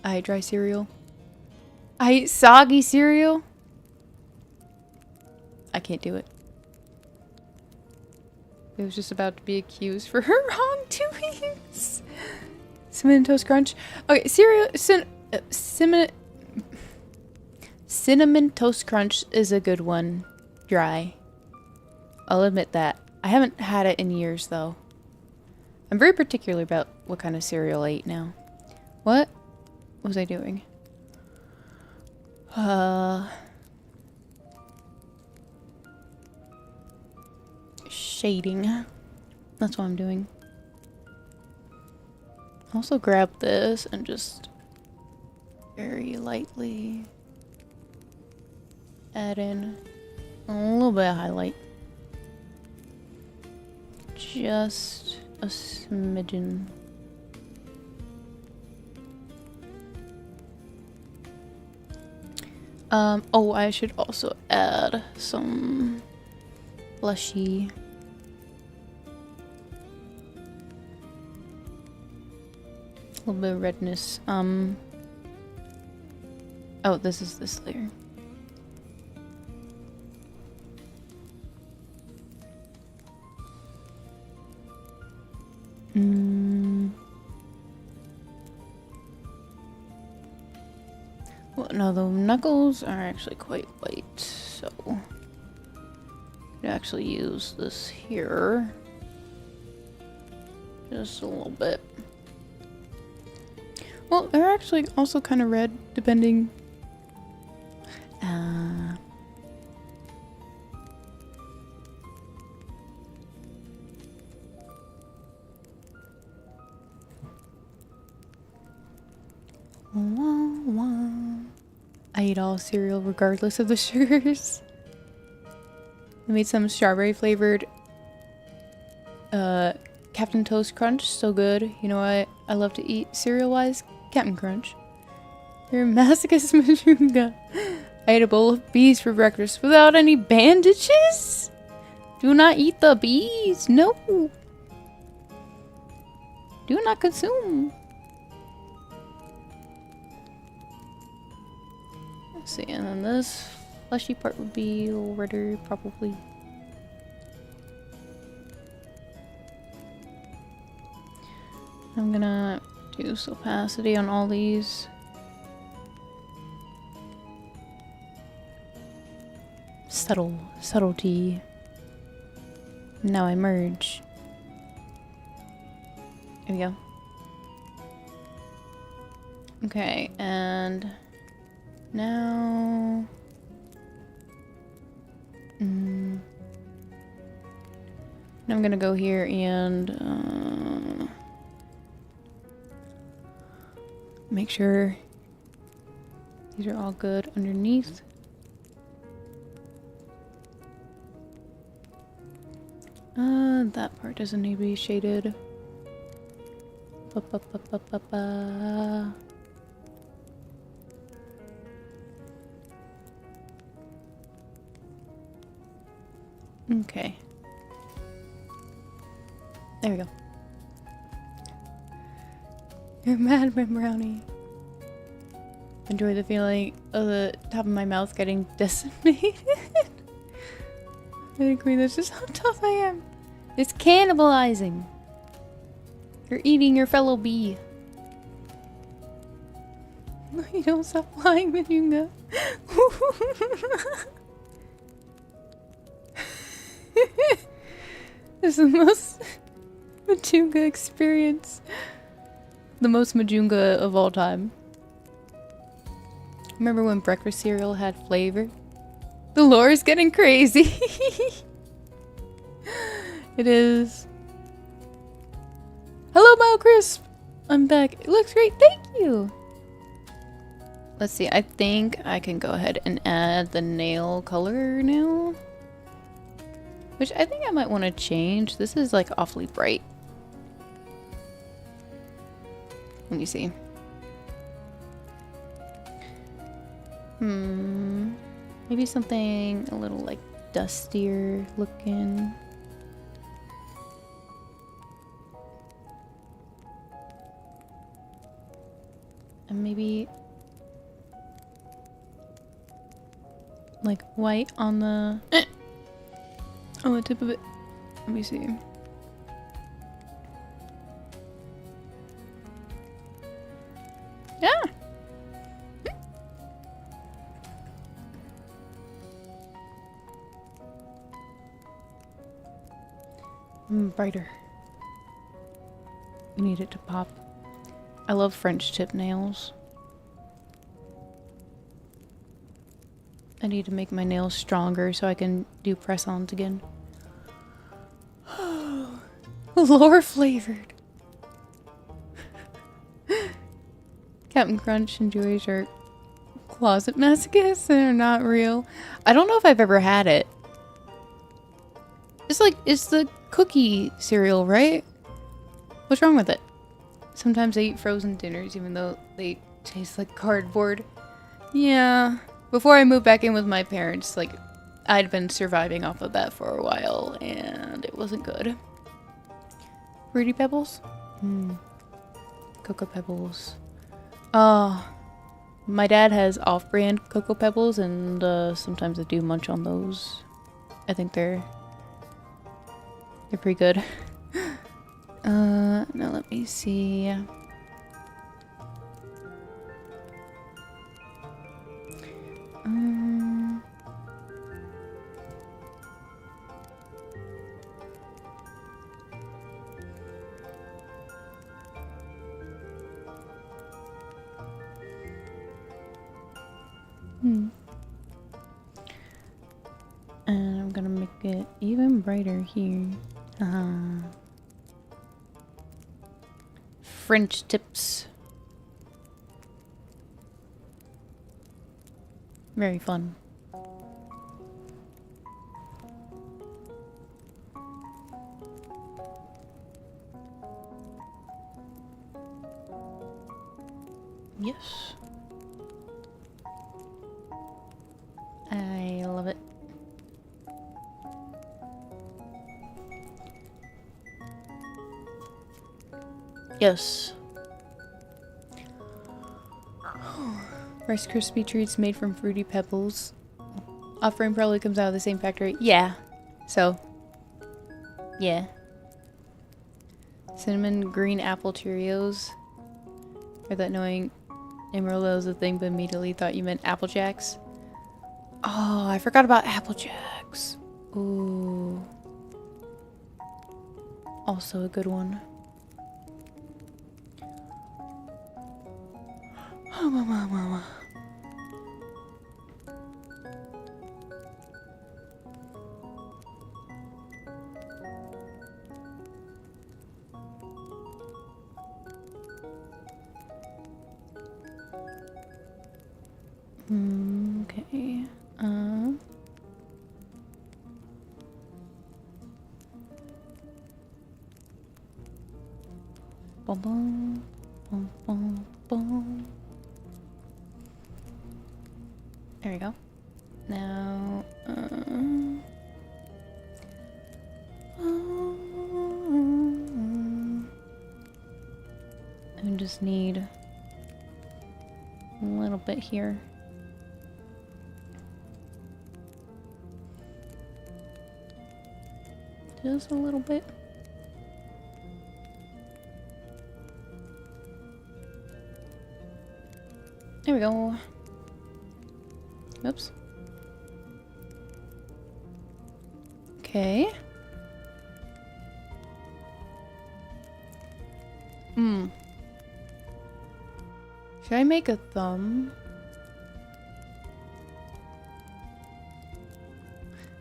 I hate dry cereal. I hate soggy cereal. I can't do it. It was just about to be accused for her wrongdoings. Cinnamon Toast Crunch. Okay, cereal. Cinnamon Toast Crunch is a good one. Dry. I'll admit that. I haven't had it in years, though. I'm very particular about what kind of cereal I eat now. What was I doing? Shading. That's what I'm doing. Also grab this and just very lightly add in a little bit of highlight. Just a smidgen. Oh, I should also add some blushy. A little bit of redness. Oh, this is this layer. Well, no, the knuckles are actually quite white, so I'd actually use this here. Just a little bit. Well, they're actually also kind of red, depending. I eat all cereal regardless of the sugars. I made some strawberry flavored Captain Toast Crunch, so good. You know what I love to eat cereal-wise? Captain Crunch. You're a masochist, Majunga. I ate a bowl of bees for breakfast without any bandages? Do not eat the bees. No. Do not consume. Let's see, and then this fleshy part would be a little redder, probably. I'm gonna do opacity on all these. Subtlety. Now I merge. There we go. Okay, and now I'm gonna go here and make sure these are all good underneath. That part doesn't need to be shaded. Okay. There we go. You're mad, my brownie. Enjoy the feeling the top of my mouth getting decimated. I agree, that's just how tough I am. It's cannibalizing. You're eating your fellow bee. No, you don't stop flying, Majunga. This is the most Majunga experience. The most Majunga of all time. Remember when breakfast cereal had flavor? The lore is getting crazy. It is. Hello, Mao Crisp. I'm back. It looks great. Thank you. Let's see. I think I can go ahead and add the nail color now. Which I think I might want to change. This is like awfully bright. Let me see. Maybe something a little like dustier looking. And maybe like white on the tip of it. Let me see. Yeah. Brighter. We need it to pop. I love French tip nails. I need to make my nails stronger so I can do press-ons again. Lore flavored. Captain Crunch enjoys your closet masochists. They're not real. I don't know if I've ever had it. It's the cookie cereal, right? What's wrong with it? Sometimes I eat frozen dinners even though they taste like cardboard. Yeah. Before I moved back in with my parents, like, I'd been surviving off of that for a while and it wasn't good. Fruity Pebbles? Cocoa Pebbles. My dad has off-brand Cocoa Pebbles and sometimes I do munch on those. I think they're pretty good. Now let me see. And I'm gonna make it even brighter here. French tips. Very fun. Yes. I love it. Yes. Rice Krispie treats made from Fruity Pebbles. Off-brand probably comes out of the same factory. Yeah. So. Yeah. Cinnamon green apple Cheerios. Or that knowing Amarillo is a thing but immediately thought you meant Apple Jacks. Oh, I forgot about Apple Jacks. Ooh. Also a good one. Okay. Boom, boom, boom, boom, boom. There we go. Now, I just need a little bit here. Just a little bit. There we go. Oops. Okay. Should I make a thumb?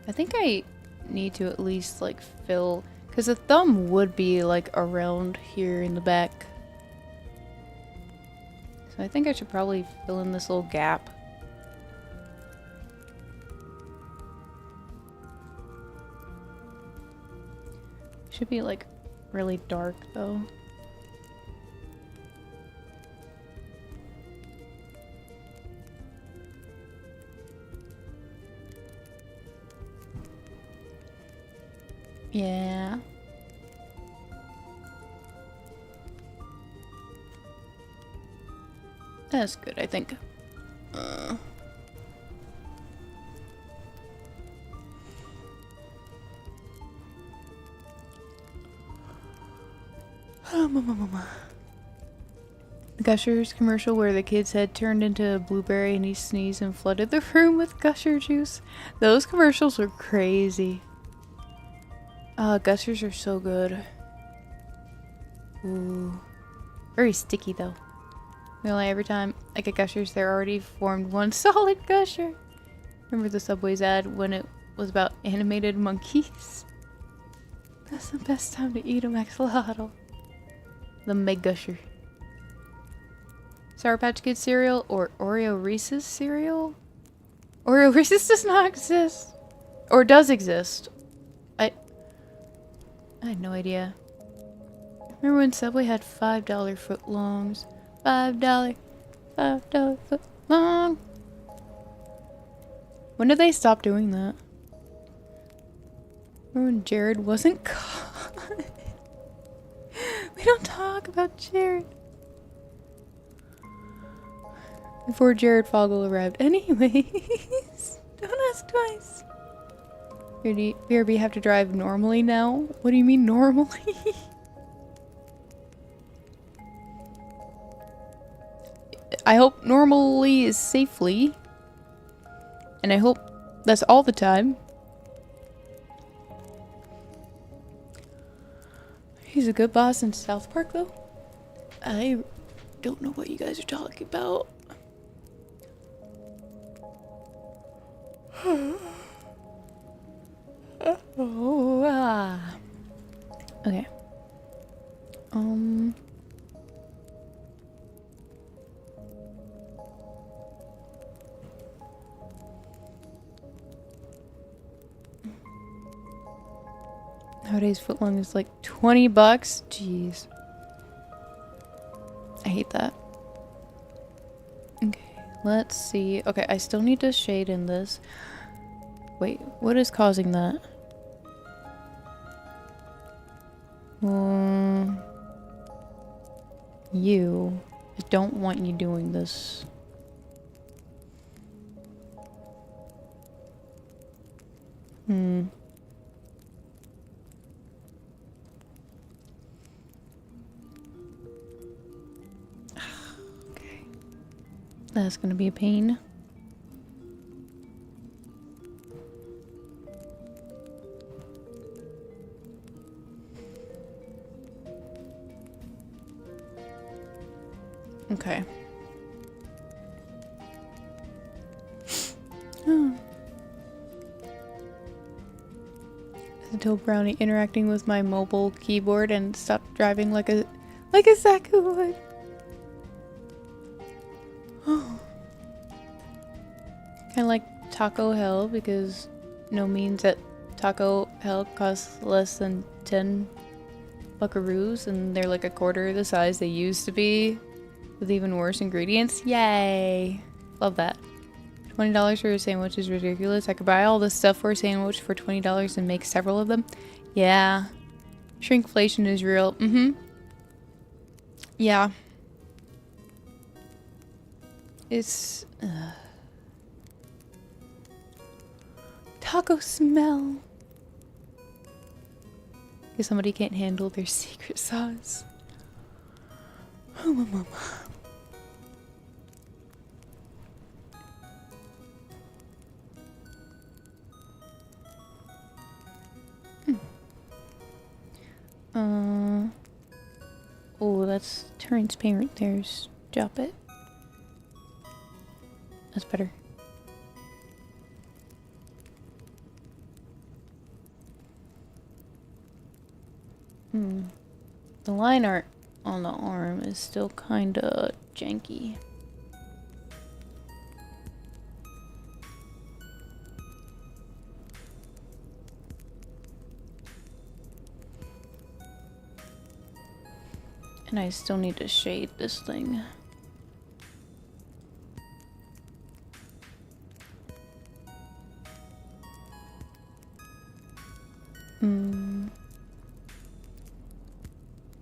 I think I need to at least like fill, because a thumb would be like around here in the back. So I think I should probably fill in this little gap. Should be like really dark though. Yeah. That's good, I think. The Gushers commercial where the kid's head turned into a blueberry and he sneezed and flooded the room with Gusher juice. Those commercials were crazy. Gushers are so good. Ooh. Very sticky though. Really, every time I get Gushers, they're already formed one solid Gusher. Remember the Subway's ad when it was about animated monkeys? That's the best time to eat a Maxolotl. The Meg Gusher. Sour Patch Kids cereal or Oreo Reese's cereal? Oreo Reese's does not exist. Or does exist. I had no idea. Remember when Subway had $5 footlongs? $5 footlong. When did they stop doing that? Remember when Jared wasn't caught? We don't talk about Jared. Before Jared Fogel arrived. Anyways, don't ask twice. BRB have to drive normally now? What do you mean normally? I hope normally is safely. And I hope that's all the time. He's a good boss in South Park though. I don't know what you guys are talking about. Oh, ah. Okay. Nowadays footlong is like 20 bucks. Jeez. I hate that. Okay, let's see. Okay, I still need to shade in this. Wait, what is causing that? You. I don't want you doing this. Okay. That's gonna be a pain. Okay. Until Brownie interacting with my mobile keyboard and stopped driving like a Zaku would. Kinda like Taco Hell because no means that Taco Hell costs less than 10 buckaroos and they're like a quarter the size they used to be with even worse ingredients. Yay! Love that. $20 for a sandwich is ridiculous. I could buy all this stuff for a sandwich for $20 and make several of them. Yeah. Shrinkflation is real. Yeah. It's... taco smell. Because somebody can't handle their secret sauce. Oh, my mama. Oh, that's transparent. There's drop it. That's better. The line art on the arm is still kinda janky. And I still need to shade this thing.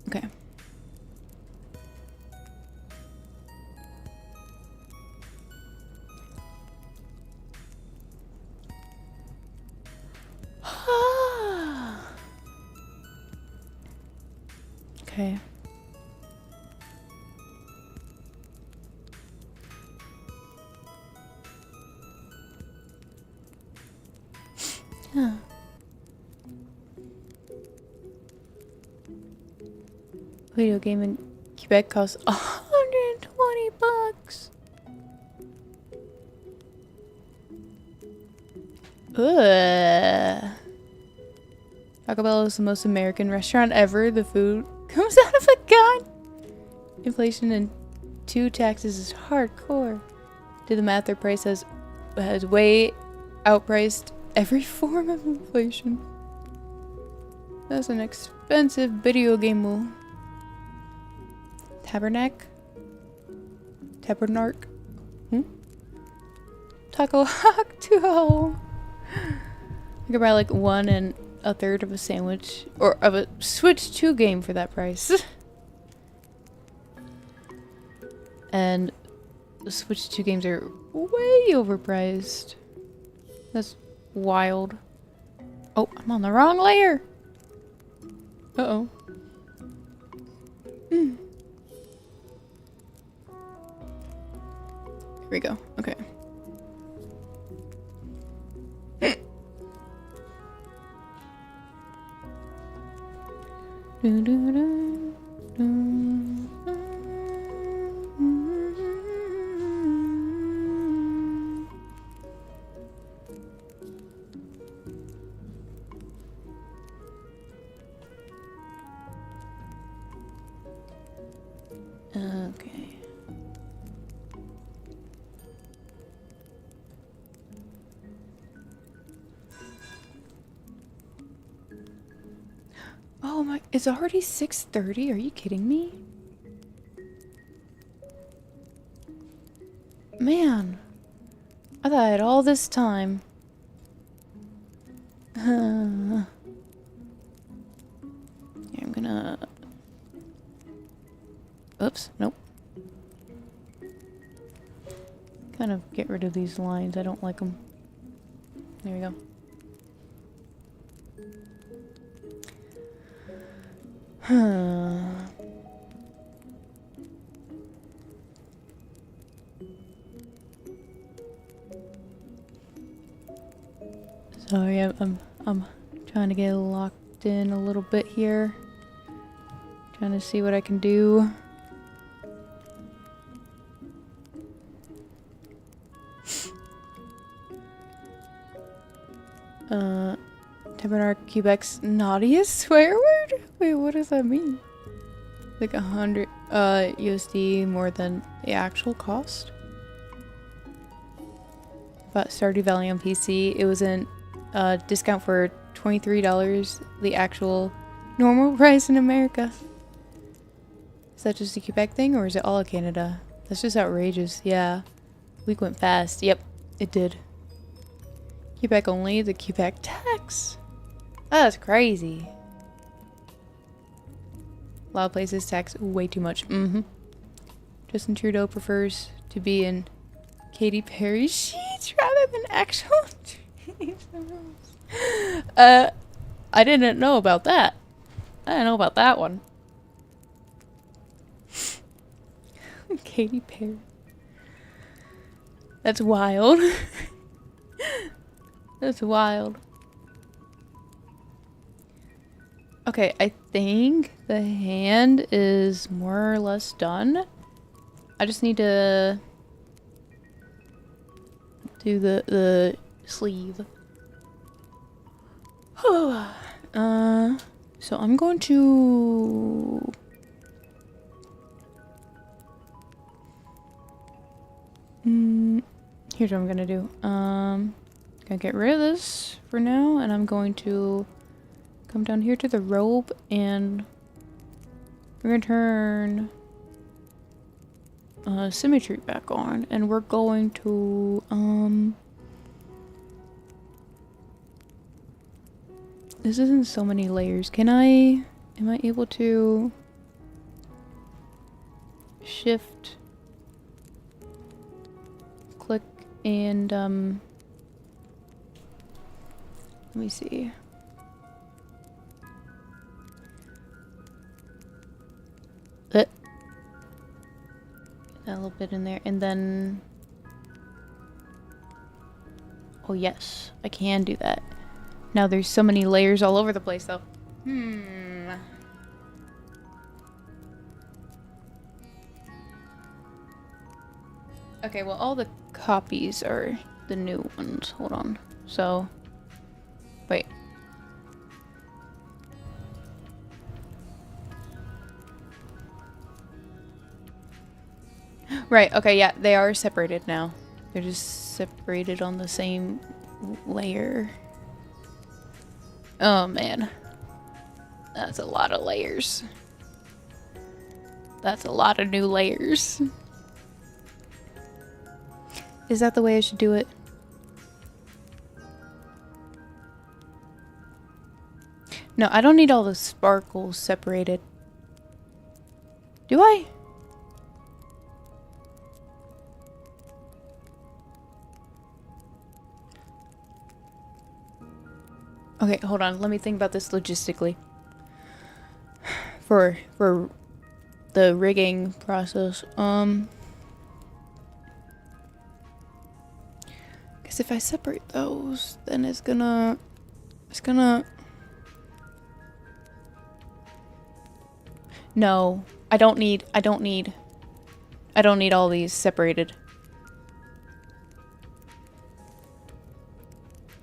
Okay. Okay. Huh. Video game in Quebec costs $120. Ugh. Taco Bell is the most American restaurant ever. The food comes out of a gun. Inflation and 2 taxes is hardcore. Do the math, their price has way outpriced every form of inflation. That's an expensive video game will. Tabernacle? Taco Hawk 2. I could buy like 1 1/3 of a sandwich or of a Switch 2 game for that price. And the Switch 2 games are way overpriced. That's wild. Oh, I'm on the wrong layer. Uh-oh. Here we go. Okay. Okay. Oh my, it's already 6:30? Are you kidding me? Man, I thought I had all this time. Yeah, I'm gonna... Oops, nope. Kind of get rid of these lines, I don't like them. There we go. Sorry, I'm trying to get locked in a little bit here. Trying to see what I can do. Tabernacle Quebec's naughtiest swear word? Wait, what does that mean? Like 100 USD more than the actual cost? Bought Stardew Valley on PC. It was in discount for $23, the actual normal price in America. Is that just a Quebec thing, or is it all of Canada? That's just outrageous. Yeah. Week went fast. Yep, it did. Quebec only, the Quebec tax. That's crazy. A lot of places tax way too much. Justin Trudeau prefers to be in Katy Perry sheets rather than actual trees. I didn't know about that. I don't know about that one. Katy Perry. That's wild. That's wild. Okay, I think the hand is more or less done. I just need to do the sleeve. So I'm going to here's what I'm gonna do. Gonna get rid of this for now, and I'm going to come down here to the robe, and we're gonna turn symmetry back on, and we're going to this isn't so many layers. Am I able to shift click and let me see. Get that little bit in there, and then oh yes, I can do that. Now there's so many layers all over the place though. Okay, well all the copies are the new ones. Hold on. So wait. Right, okay, yeah, they are separated now. They're just separated on the same layer. Oh man. That's a lot of layers. That's a lot of new layers. Is that the way I should do it? No, I don't need all the sparkles separated. Do I? Okay, hold on. Let me think about this logistically. For the rigging process. Because if I separate those, then it's gonna No, I don't need all these separated.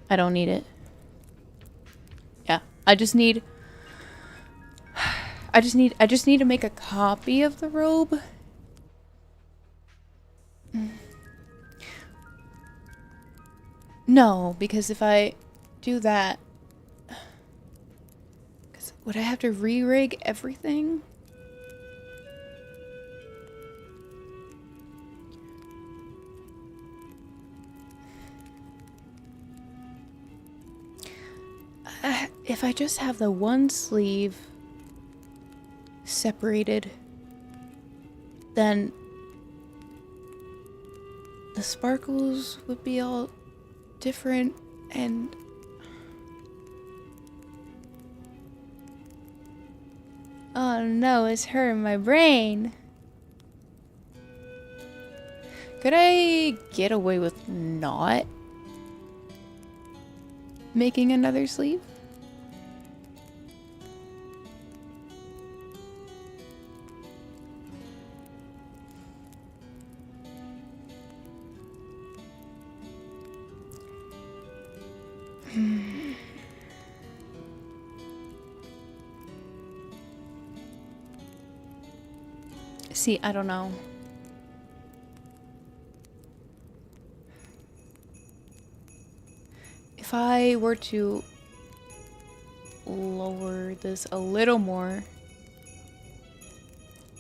I don't need it. Yeah, I just need to make a copy of the robe. No, because if I do that, would I have to re-rig everything? If I just have the one sleeve separated, then the sparkles would be all different, and oh no, it's hurting my brain. Could I get away with not making another sleeve? See, I don't know. If I were to lower this a little more,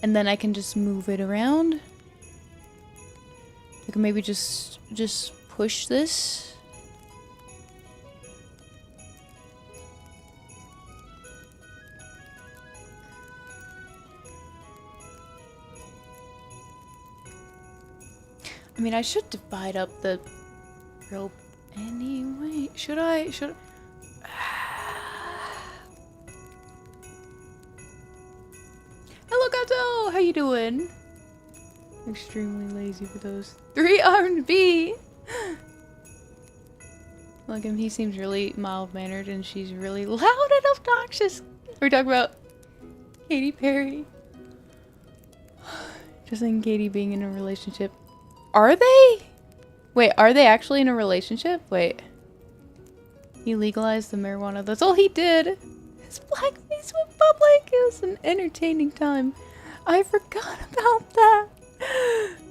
and then I can just move it around. I can maybe just push this. I mean, I should divide up the rope anyway. Should I? Hello, how you doing? Extremely lazy for those. 3-armed bee! Look him, he seems really mild-mannered and she's really loud and obnoxious. We're talking about Katy Perry. Just like Katy being in a relationship. Are they? Wait, are they actually in a relationship? Wait. He legalized the marijuana. That's all he did. His blackface went public. It was an entertaining time. I forgot about that.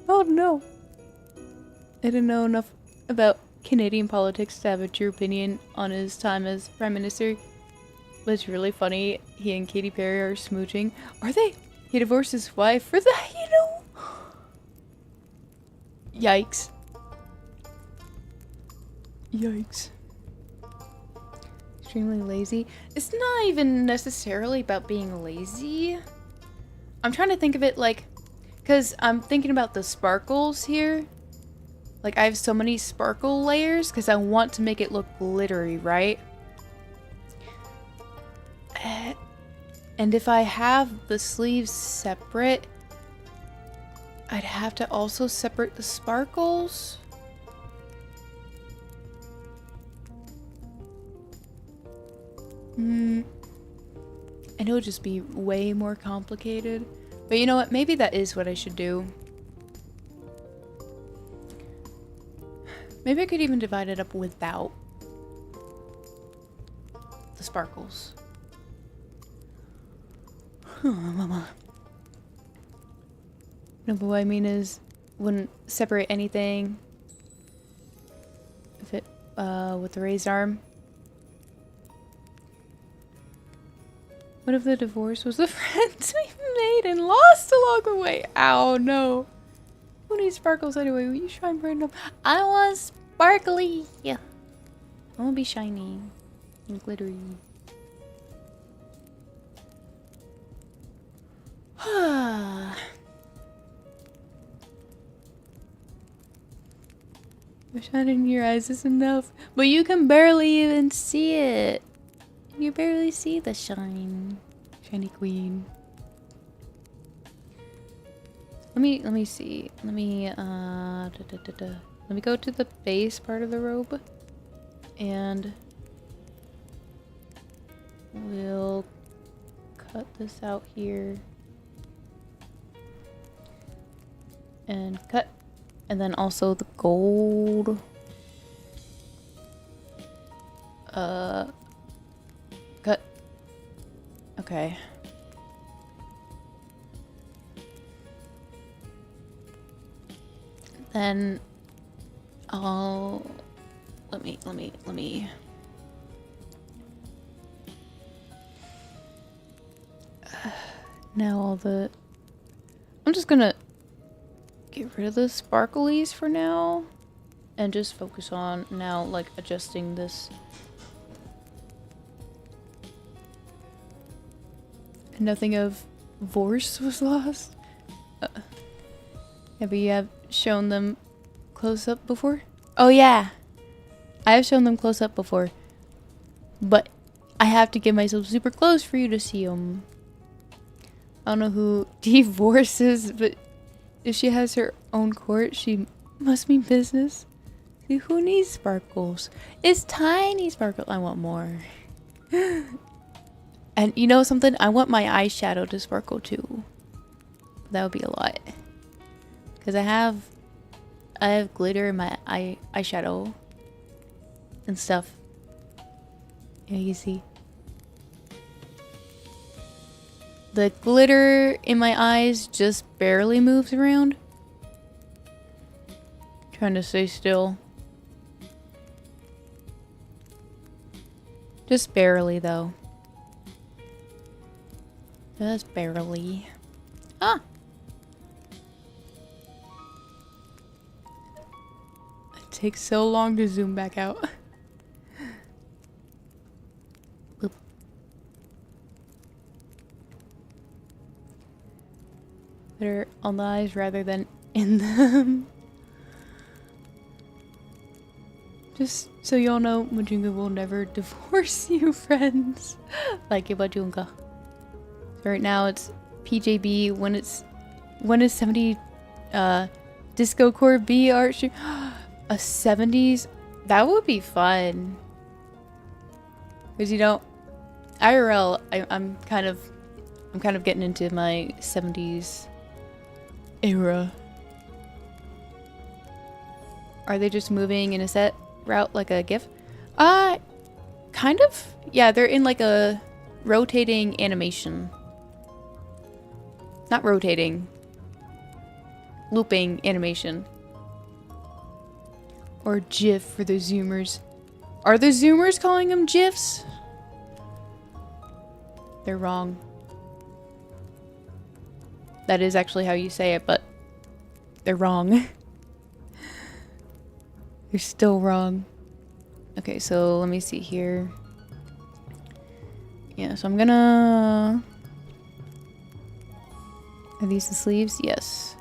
Oh no. I didn't know enough about Canadian politics to have a true opinion on his time as Prime Minister. But it's really funny. He and Katy Perry are smooching. Are they? He divorced his wife for that, you know? Yikes. Yikes. Extremely lazy. It's not even necessarily about being lazy. I'm trying to think of it like, because I'm thinking about the sparkles here. Like, I have so many sparkle layers because I want to make it look glittery, right? And if I have the sleeves separate, I'd have to also separate the sparkles. And it would just be way more complicated. But you know what? Maybe that is what I should do. Maybe I could even divide it up without the sparkles. Mama. No, but what I mean is, wouldn't separate anything if it, with the raised arm. What if the divorce was the friends we made and lost along the way? Ow, no. Who needs sparkles anyway? Will you shine bright enough? I want sparkly. Yeah. I want to be shiny and glittery. The shine in your eyes is enough. But you can barely even see it. You barely see the shine. Shiny queen. Let me see. Let me go to the base part of the robe. And we'll cut this out here. And cut. And then also the gold. Cut. Okay. Then I'll let me now all the I'm just gonna get rid of the sparklies for now and just focus on now like adjusting this. Nothing of Vorse was lost. Have you have shown them close up before? Oh yeah, I have shown them close up before, but I have to get myself super close for you to see them. I don't know who Divorce is, but if she has her own court, she must mean business. See, who needs sparkles? It's tiny sparkle. I want more. And you know something? I want my eyeshadow to sparkle too. That would be a lot. Because I have glitter in my eyeshadow and stuff. Yeah, you see. The glitter in my eyes just barely moves around. Trying to stay still. Just barely though. Just barely. Ah! It takes so long to zoom back out. Boop. They're on the eyes rather than in them. Just so y'all know, Majunga will never divorce you, friends. Like Majunga. So right now it's PJB when is 70 disco core B art shoot? A 70s? That would be fun. Cause you know, IRL, I'm kind of getting into my 70s era. Are they just moving in a set route like a GIF? Kind of. Yeah, they're in like a rotating animation. Not rotating. Looping animation. Or GIF for the Zoomers. Are the Zoomers calling them GIFs? They're wrong. That is actually how you say it, but they're wrong. They're still wrong. Okay, so let me see here. Yeah, so I'm gonna... Are these the sleeves? Yes.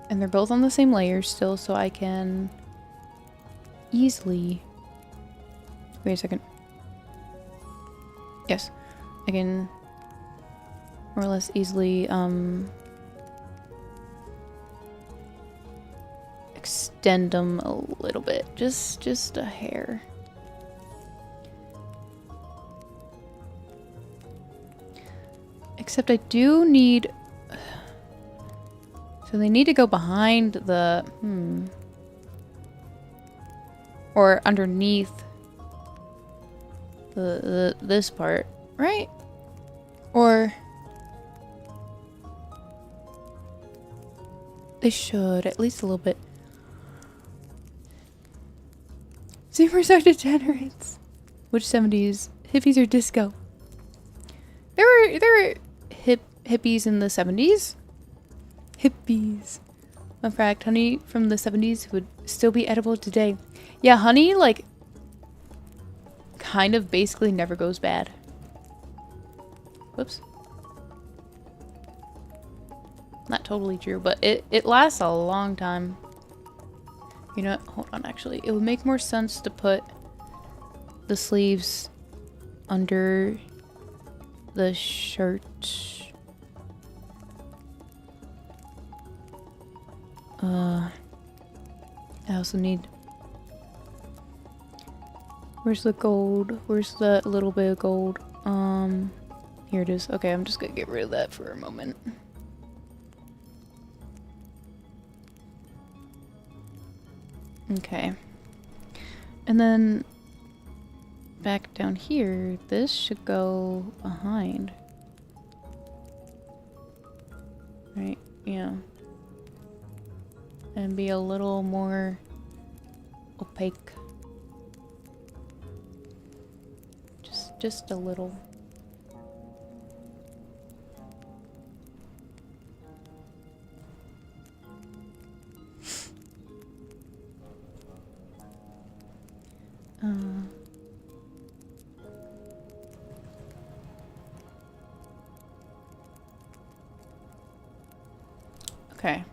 And they're both on the same layer still, so I can easily... Wait a second. Yes. I can more or less easily, extend them a little bit. Just a hair. Except I do need... So they need to go behind the... Or underneath this part, right? Or... They should, at least a little bit. Zoomers are degenerates. Which 70s? Hippies or disco? There were hippies in the 70s. Hippies. Fun fact, honey from the 70s would still be edible today. Yeah, honey, like, kind of basically never goes bad. Whoops. Not totally true, but it lasts a long time. You know what? Hold on, actually. It would make more sense to put the sleeves under the shirt. I also need... Where's the gold? Where's the little bit of gold? Here it is. Okay, I'm just gonna get rid of that for a moment. Okay. And then back down here, this should go behind. Right? Yeah. And be a little more opaque. Just a little. Okay.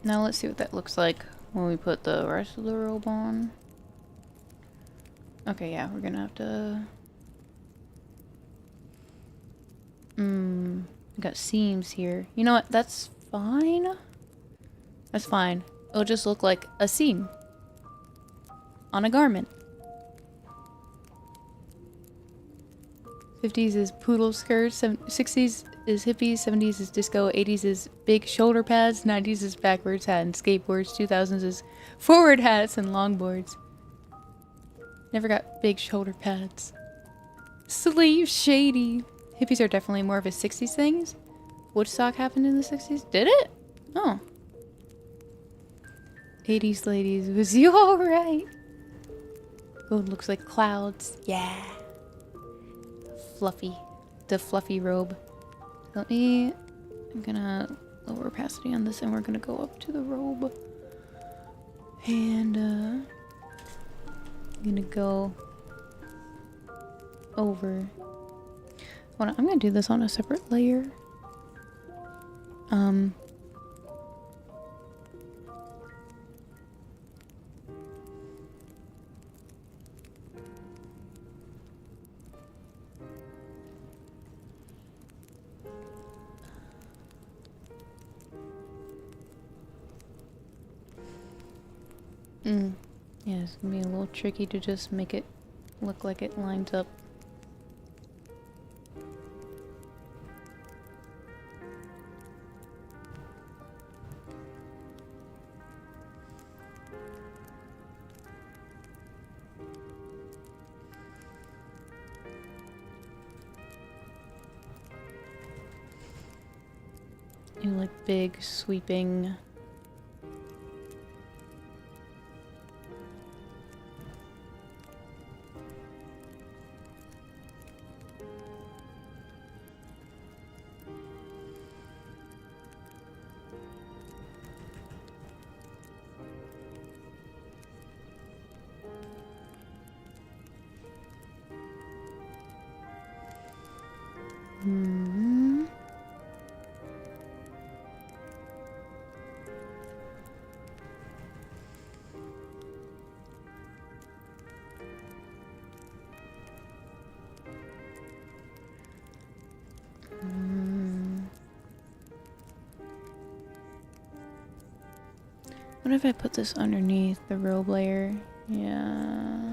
Now let's see what that looks like when we put the rest of the robe on. Okay, yeah, we're gonna have to... we got seams here. You know what? That's fine. That's fine. It'll just look like a seam on a garment. 50s is poodle skirts, 60s is hippies, 70s is disco, 80s is big shoulder pads, 90s is backwards hat and skateboards, 2000s is forward hats and longboards. Never got big shoulder pads. Sleeve shady. Hippies are definitely more of a 60s things. Woodstock happened in the 60s? Did it? Oh. 80s ladies, was you alright? Oh, it looks like clouds. Yeah. Fluffy. The fluffy robe. I'm gonna lower opacity on this and we're gonna go up to the robe. And, I'm gonna go over. Hold on, I'm gonna do this on a separate layer. Yeah, it's gonna be a little tricky to just make it look like it lines up. You like big, sweeping. What if I put this underneath the robe layer? Yeah.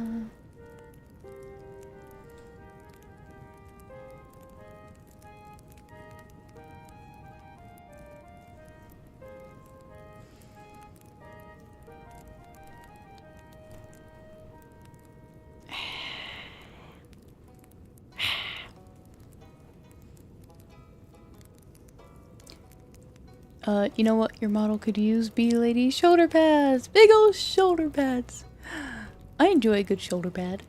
You know what your model could use, lady? Shoulder pads! Big old shoulder pads! I enjoy a good shoulder pad.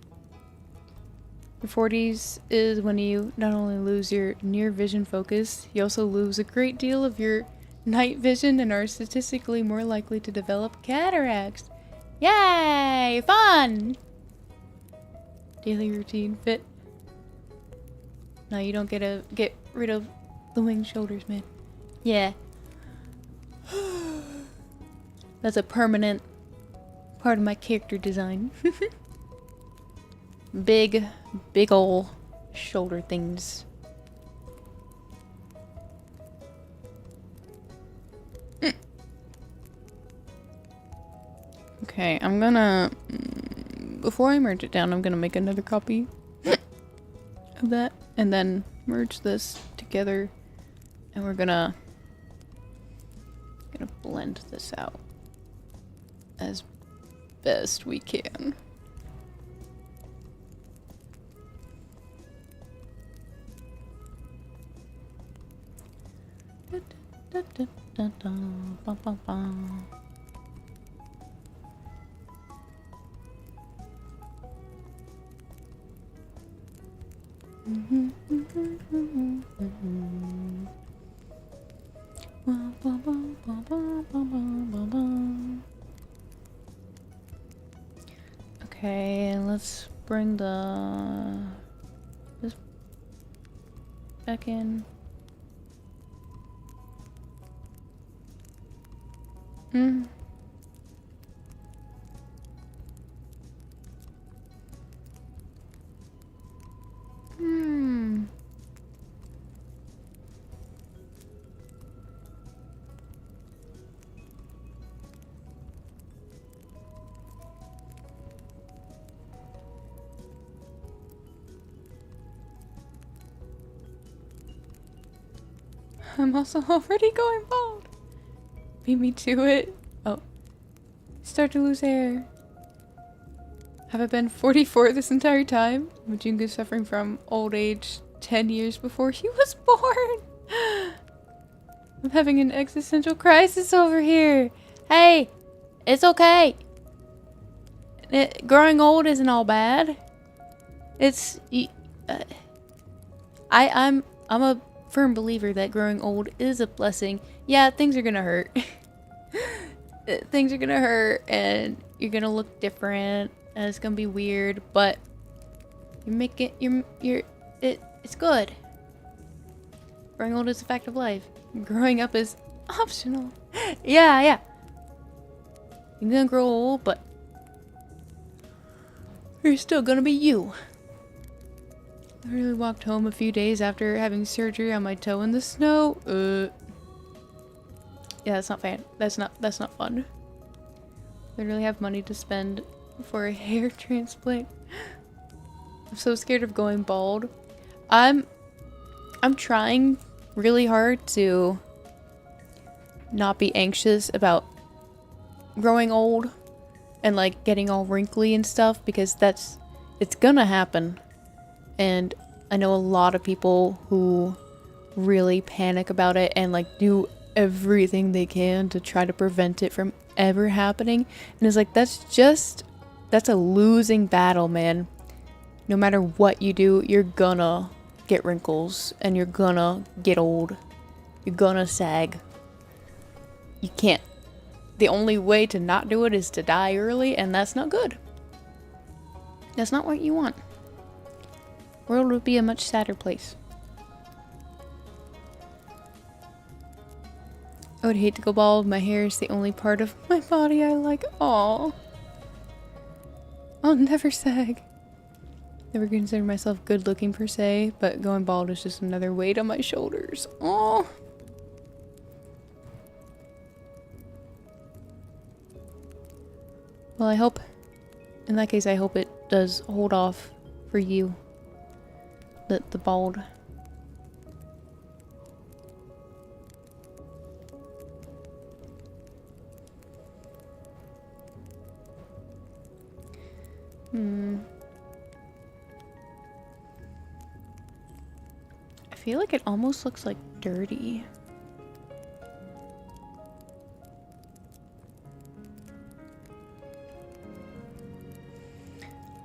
Your 40s is when you not only lose your near vision focus, you also lose a great deal of your night vision and are statistically more likely to develop cataracts. Yay! Fun! Daily routine fit. No, you don't get rid of the winged shoulders, man. Yeah. That's a permanent part of my character design. Big ol' shoulder things. Okay, I'm gonna... Before I merge it down, I'm gonna make another copy of that. And then merge this together. And we're gonna blend this out as best we can. Okay, let's bring this back in. I'm also already going bald. Beat me to it. Oh. Start to lose hair. Have I been 44 this entire time? Majunga's suffering from old age 10 years before he was born. I'm having an existential crisis over here. Hey, it's okay. Growing old isn't all bad. It's... I'm a firm believer that growing old is a blessing. Yeah, things are gonna hurt. Things are gonna hurt and you're gonna look different and it's gonna be weird, but you make it, it's good. Growing old is a fact of life. Growing up is optional. Yeah. You're gonna grow old, but you're still gonna be you. I really walked home a few days after having surgery on my toe in the snow. Yeah, that's not fun. That's not fun. literally have money to spend for a hair transplant. I'm so scared of going bald. I'm trying really hard to not be anxious about growing old and like getting all wrinkly and stuff, because it's gonna happen. And I know a lot of people who really panic about it and like do everything they can to try to prevent it from ever happening. And it's like, that's a losing battle, man. No matter what you do, you're gonna get wrinkles and you're gonna get old. You're gonna sag. You can't. The only way to not do it is to die early, and that's not good. That's not what you want. The world would be a much sadder place. I would hate to go bald. My hair is the only part of my body I like. Aww. I'll never sag. Never considered myself good looking per se, but going bald is just another weight on my shoulders. Aww. Well, I hope, in that case, I hope it does hold off for you. The bald. I feel like it almost looks like dirty.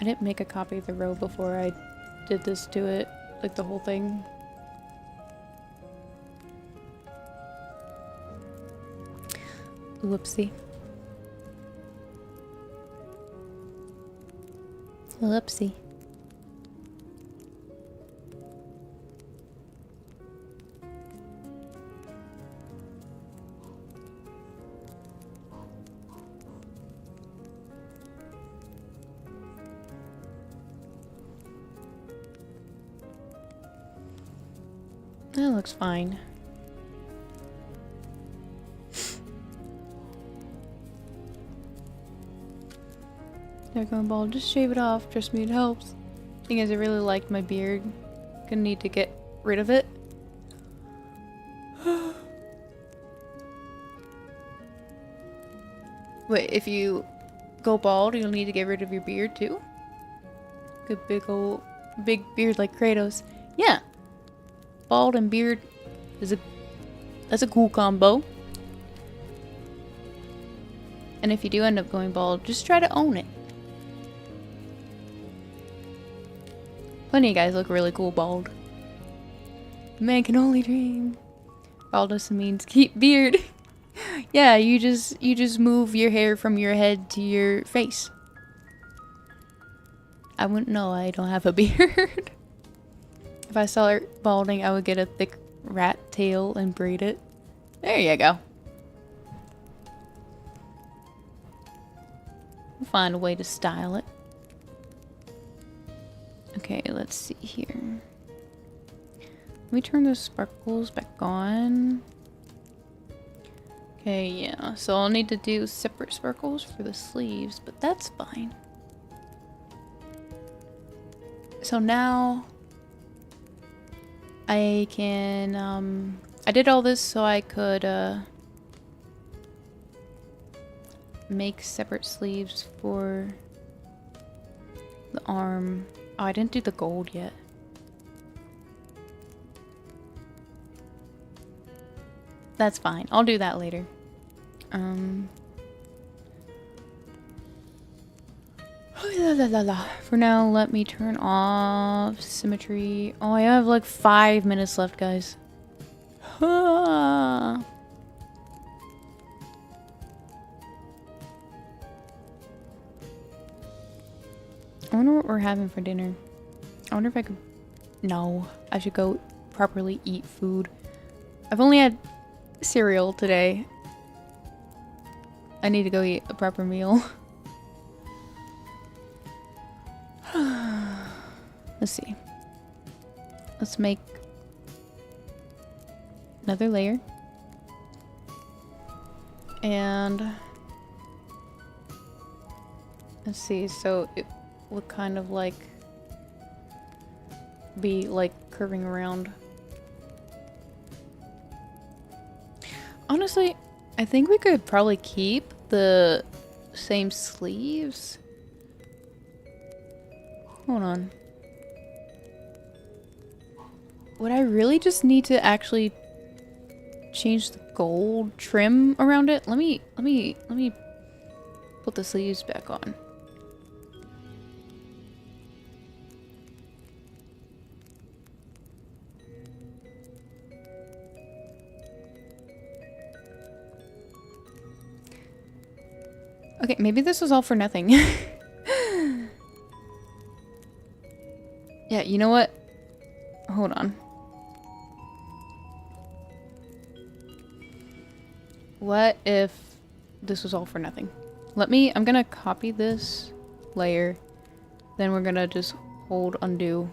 I didn't make a copy of the row before I did this to it, like the whole thing. Whoopsie. Whoopsie. That looks fine. They're going bald. Just shave it off. Trust me, it helps. Thing is, I really liked my beard. Gonna need to get rid of it. Wait, if you go bald, you'll need to get rid of your beard too? Good big beard like Kratos. Yeah. Bald and beard is that's a cool combo. And if you do end up going bald, just try to own it. Plenty of guys look really cool bald. Man can only dream. Baldness means keep beard. Yeah, you just move your hair from your head to your face. I wouldn't know, I don't have a beard. If I start balding, I would get a thick rat tail and braid it. There you go. We'll find a way to style it. Okay, let's see here. Let me turn those sparkles back on. Okay, yeah. So I'll need to do separate sparkles for the sleeves, but that's fine. So now I can, I did all this so I could, make separate sleeves for the arm. Oh, I didn't do the gold yet. That's fine. I'll do that later. For now, let me turn off symmetry. Oh, I have like 5 minutes left, guys. I wonder what we're having for dinner. I wonder if I could... No, I should go properly eat food. I've only had cereal today. I need to go eat a proper meal. Let's see. Let's make another layer. And Let's see, so it would kind of like be like curving around. Honestly, I think we could probably keep the same sleeves. Hold on. Would I really just need to actually change the gold trim around it? Let me put the sleeves back on. Okay, maybe this was all for nothing. Yeah, you know what? Hold on. What if this was all for nothing? I'm gonna copy this layer, then we're gonna just hold undo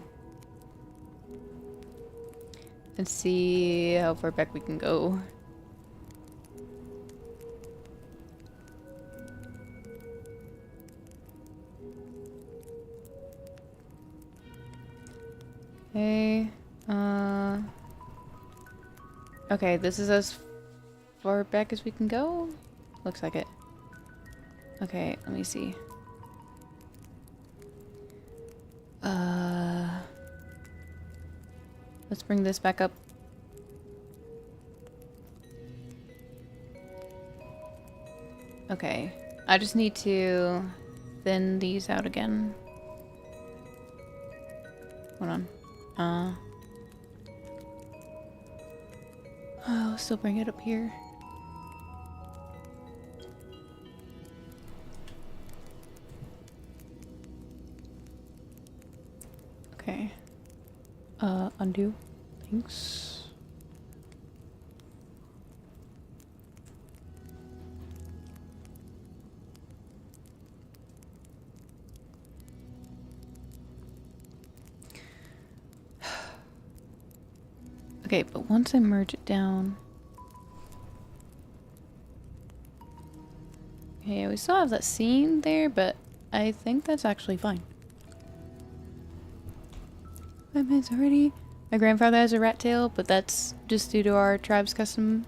and see how far back we can go. Okay, okay, this is as far back as we can go? Looks like it. Okay, let me see. Let's bring this back up. Okay, I just need to thin these out again. Hold on. I'll still bring it up here. Okay. Undo. Thanks. Okay, but once I merge it down... Okay, we still have that seam there, but I think that's actually fine. 5 minutes already. My grandfather has a rat tail, but that's just due to our tribe's customs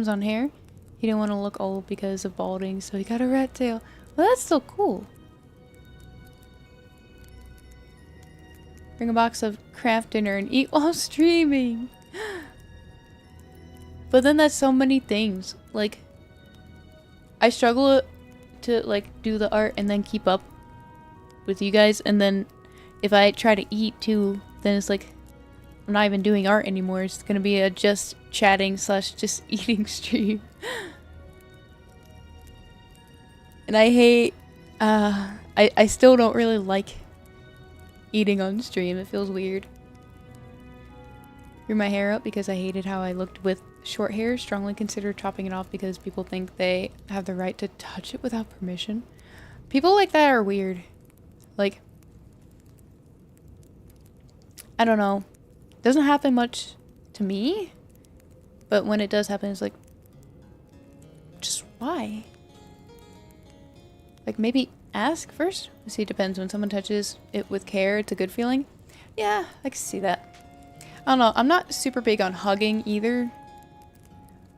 on hair. He didn't want to look old because of balding, so he got a rat tail. Well, that's still cool. Bring a box of craft dinner and eat while streaming. But then that's so many things. Like, I struggle to like do the art and then keep up with you guys, and then if I try to eat too, then it's like I'm not even doing art anymore. It's gonna be a just chatting / just eating stream. And I hate I still don't really like eating on stream. It feels weird. Grew my hair up because I hated how I looked with short hair. Strongly consider chopping it off because people think they have the right to touch it without permission. People like that are weird. Like, I don't know. It doesn't happen much to me, but when it does happen, it's like, just why? Like, maybe ask first. See, it depends. When someone touches it with care, it's a good feeling. Yeah, I can see that. I don't know. I'm not super big on hugging either.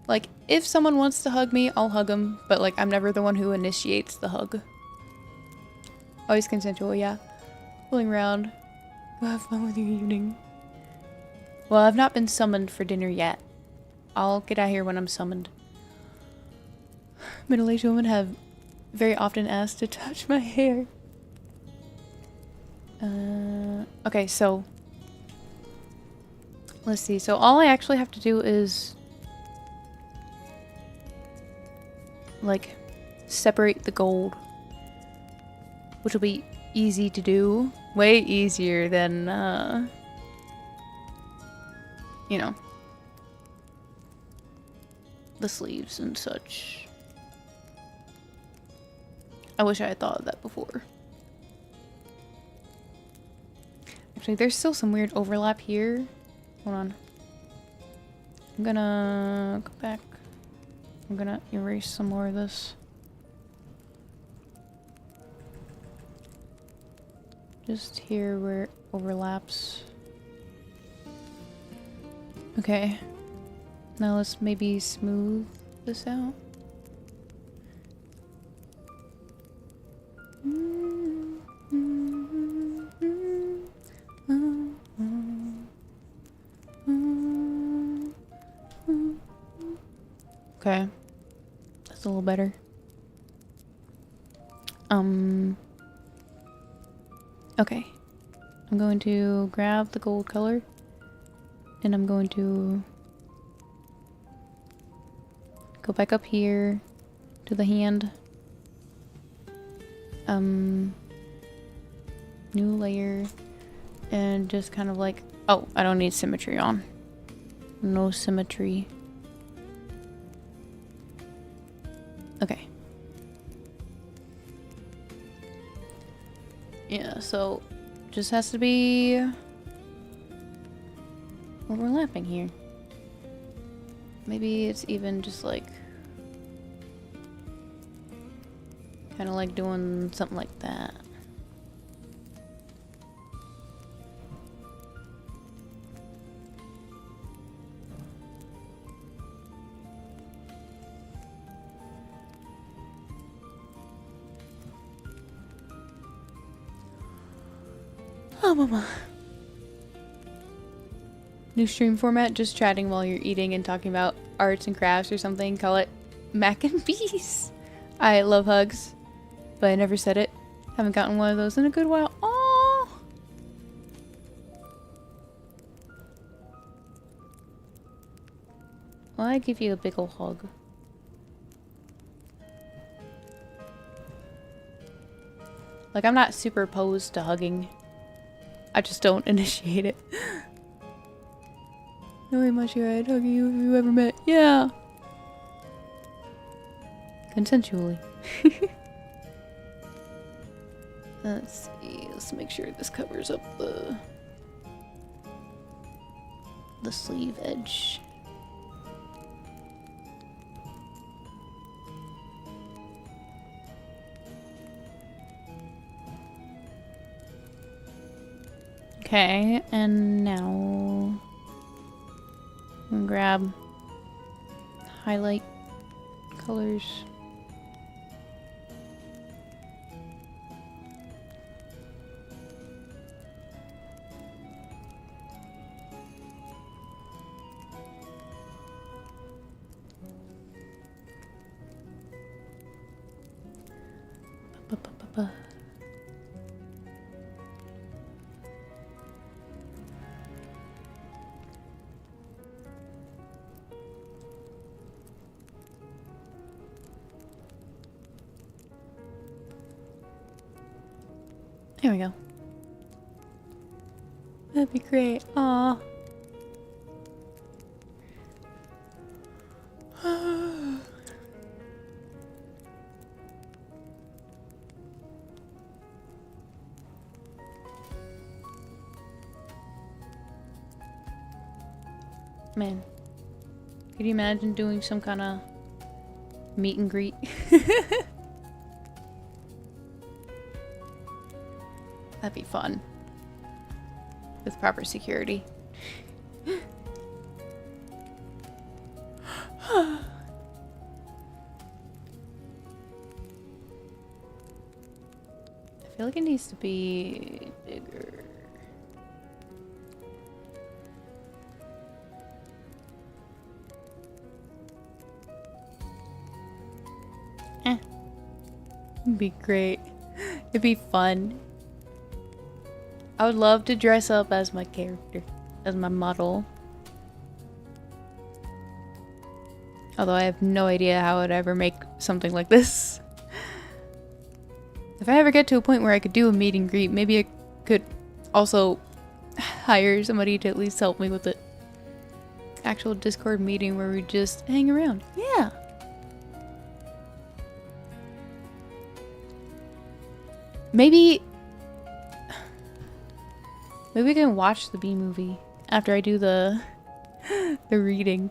Like, if someone wants to hug me, I'll hug them, but like, I'm never the one who initiates the hug. Always consensual, yeah. Fooling around. Go have fun with your evening. Well, I've not been summoned for dinner yet. I'll get out here when I'm summoned. Middle-aged women have very often asked to touch my hair. Okay, so let's see. So all I actually have to do is like separate the gold, which will be easy to do. Way easier than you know, the sleeves and such. I wish I had thought of that before. Actually, there's still some weird overlap here. Hold on. I'm gonna go back. I'm gonna erase some more of this. just here where it overlaps. Okay. Now let's maybe smooth this out. Okay. That's a little better. Okay. I'm going to grab the gold color and I'm going to go back up here to the hand. New layer and just kind of like, oh, I don't need symmetry on. No symmetry. Okay. Yeah, so just has to be overlapping here. Maybe it's even just like kind of like doing something like that. Oh, mama. New stream format, just chatting while you're eating and talking about arts and crafts or something. Call it Mac and Peace. I love hugs, but I never said it. Haven't gotten one of those in a good while. Oh. Well, I give you a big ol' hug. Like, I'm not super opposed to hugging. I just don't initiate it. Really much I'd hug you if you ever met. Yeah. Consensually. Let's see. Let's make sure this covers up the sleeve edge. Okay, and now I'm gonna grab highlight colors. There we go. That'd be great. Aw. Man, could you imagine doing some kind of meet and greet? That'd be fun. With proper security. I feel like it needs to be bigger. It'd be great. It'd be fun. I would love to dress up as my character, as my model. Although I have no idea how I'd ever make something like this. If I ever get to a point where I could do a meet and greet, maybe I could also hire somebody to at least help me with it. Actual Discord meeting where we just hang around. Yeah. Maybe we can watch the B movie after I do the reading.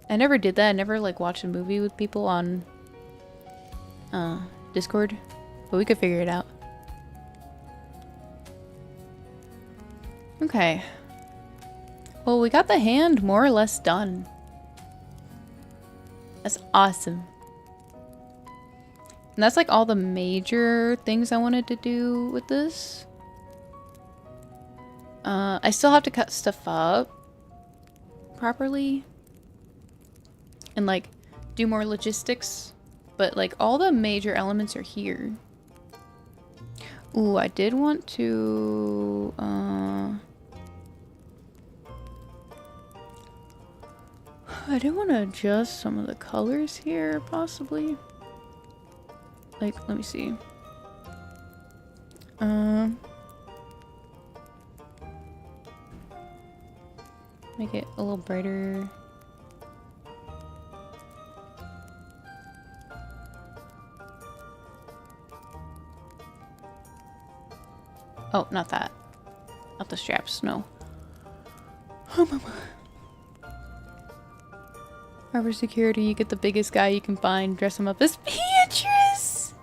I never did that. I never like watched a movie with people on Discord, but we could figure it out. Okay. Well, we got the hand more or less done. That's awesome. And that's like all the major things I wanted to do with this. I still have to cut stuff up properly and like do more logistics, but like all the major elements are here. Ooh, I did want to I do want to adjust some of the colors here, possibly. Like, let me see. Make it a little brighter. Oh, not that. Not the straps, no. Harbor security, you get the biggest guy you can find, dress him up as Beatrice!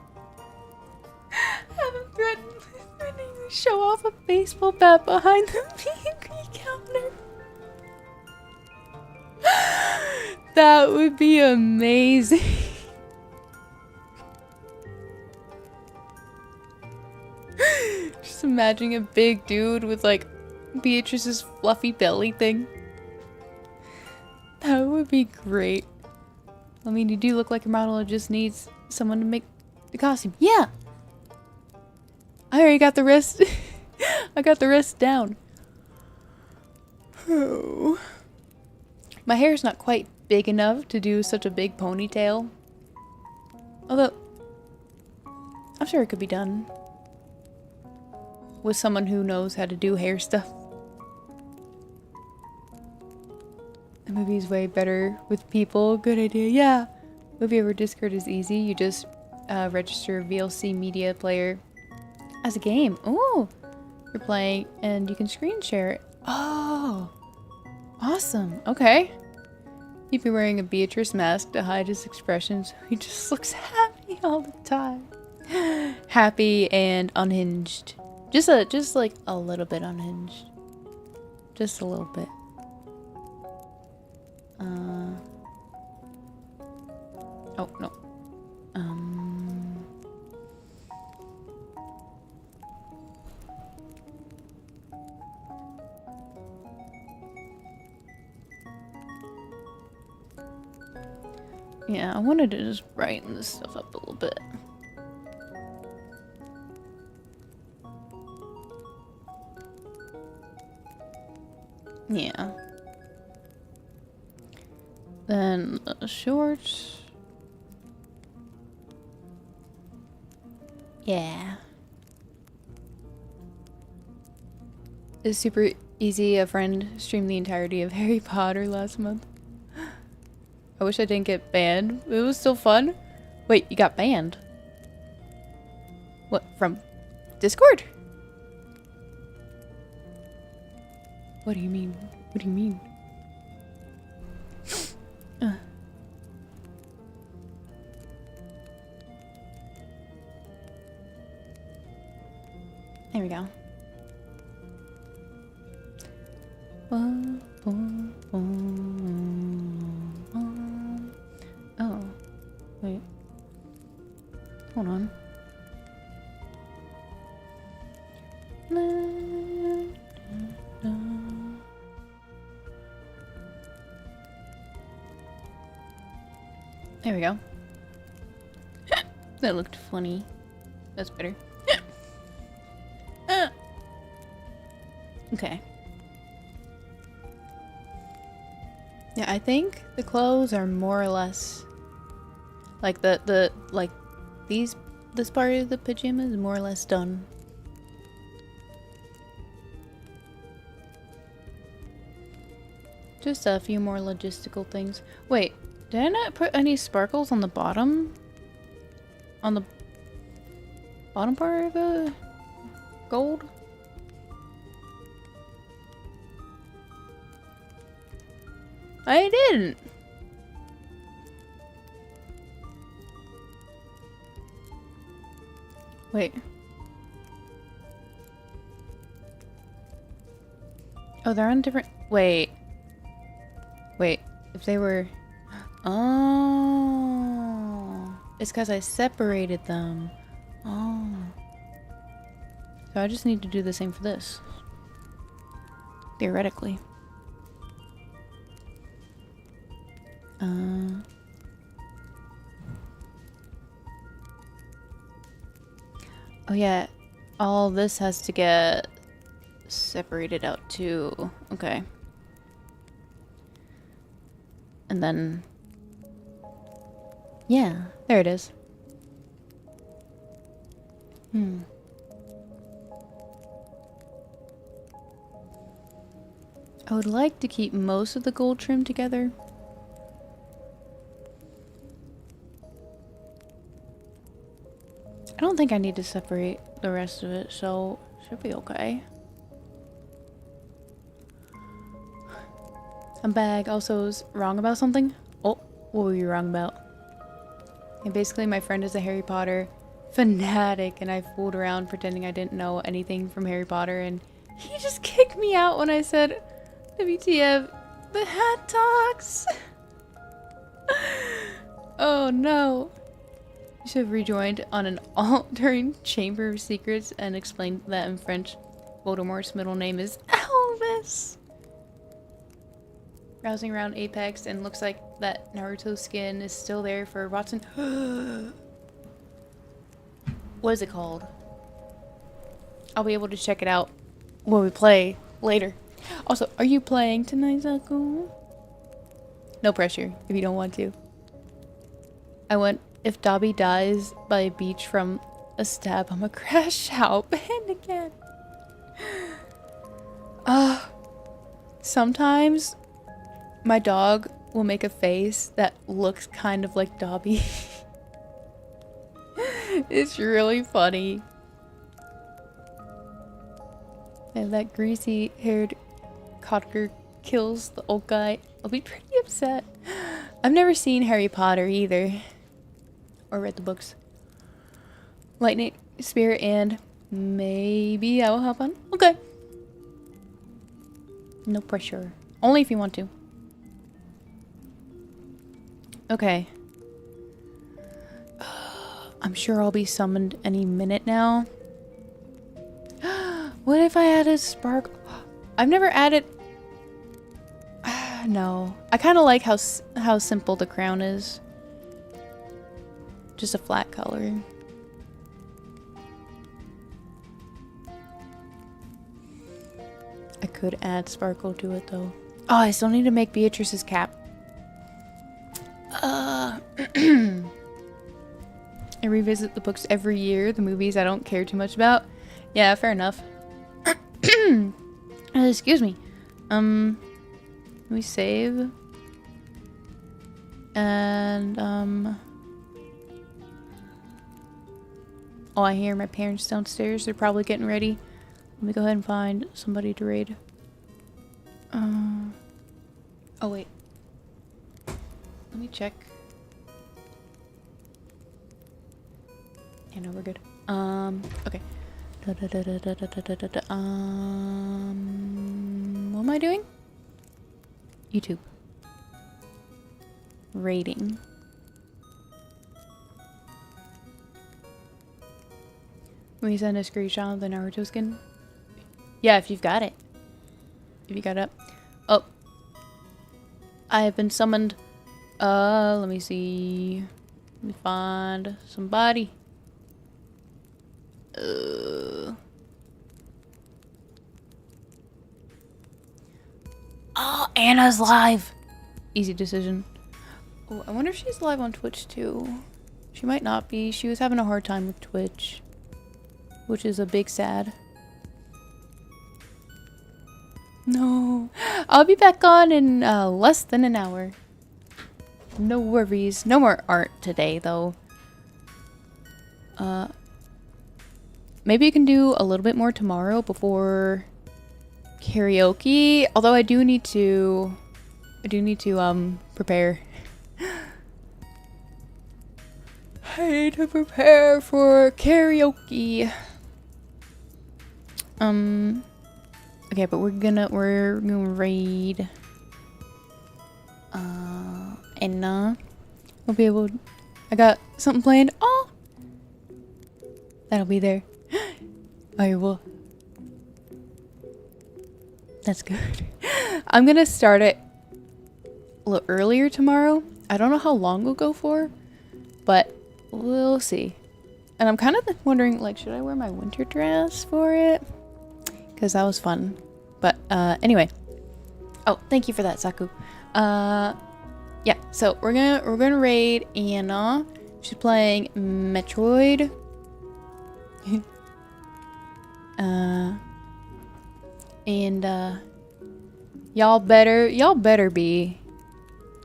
Have him threatening to show off a baseball bat behind the bakery counter. That would be amazing. Just imagining a big dude with like Beatrice's fluffy belly thing. That would be great. I mean, you do look like a model. It just needs someone to make the costume. Yeah! I already got the rest. I got the rest down. Oh. My hair's not quite big enough to do such a big ponytail. Although, I'm sure it could be done with someone who knows how to do hair stuff. The movie's way better with people. Good idea. Yeah. Movie over Discord is easy. You just register VLC media player as a game. Oh, you're playing and you can screen share it. Oh, awesome. Okay. He'd be wearing a Beatrice mask to hide his expressions. He just looks happy all the time. Happy and unhinged. Just like a little bit unhinged. Just a little bit. Oh, no. Yeah, I wanted to just brighten this stuff up a little bit. Yeah. Then the shorts. Yeah. It's super easy. A friend streamed the entirety of Harry Potter last month. I wish I didn't get banned. It was still fun. Wait, you got banned? What, from Discord? What do you mean? What do you mean? There we go. Oh, wait. Hold on. There we go. That looked funny. That's better. Okay. Yeah, I think the clothes are more or less like this part of the pajamas is more or less done. Just a few more logistical things. Wait, did I not put any sparkles on the bottom? On the bottom part of the gold? I didn't. Wait. Oh, they're on different... Wait. Wait. If they were... Oh. It's because I separated them. Oh. So I just need to do the same for this. Theoretically. Oh yeah, all this has to get separated out too. Okay. And then... Yeah, there it is. I would like to keep most of the gold trim together. I don't think I need to separate the rest of it, so should be okay. I'm back. Also, was wrong about something. Oh, what were you wrong about? And basically, my friend is a Harry Potter fanatic, and I fooled around pretending I didn't know anything from Harry Potter, and he just kicked me out when I said, WTF, the hat talks. Oh no. You should have rejoined on an alt during Chamber of Secrets and explained that in French, Voldemort's middle name is Elvis. Browsing around Apex and looks like that Naruto skin is still there for Watson. What is it called? I'll be able to check it out when we play later. Also, are you playing tonight, Zaku? No pressure if you don't want to. I went, if Dobby dies by a beach from a stab, I'm a crash out. And again. Sometimes my dog will make a face that looks kind of like Dobby. It's really funny. And that greasy haired cocker kills the old guy. I'll be pretty upset. I've never seen Harry Potter either. Or read the books. Lightning, Spirit, and maybe I will hop on. Okay. No pressure. Only if you want to. Okay. I'm sure I'll be summoned any minute now. What if I added spark? I've never added... No. I kind of like how simple the crown is. Just a flat color. I could add sparkle to it though. Oh, I still need to make Beatrice's cap. I revisit the books every year. The movies I don't care too much about. Yeah, fair enough. Excuse me. Let me save. And, oh, I hear my parents downstairs. They're probably getting ready. Let me go ahead and find somebody to raid. Oh, wait. Let me check. Yeah, no, we're good. Okay. What am I doing? YouTube. Rating. Will you send a screenshot of the Naruto skin? Yeah, if you've got it. If you got it. Oh. I have been summoned. Let me see. Let me find somebody. Oh, Anna's live. Easy decision. Oh, I wonder if she's live on Twitch too. She might not be. She was having a hard time with Twitch, which is a big sad. No. I'll be back on in less than an hour. No worries. No more art today though. Maybe you can do a little bit more tomorrow before karaoke. Although I do need to prepare. need to prepare for karaoke. Okay, but we're gonna raid. And we'll be able. I got something planned. Oh, that'll be there. I will. That's good. I'm gonna start it a little earlier tomorrow. I don't know how long we'll go for, but we'll see. And I'm kind of wondering, like, should I wear my winter dress for it? Because that was fun. But anyway. Oh, thank you for that, Saku. Yeah. So we're gonna raid Anna. She's playing Metroid. And y'all better be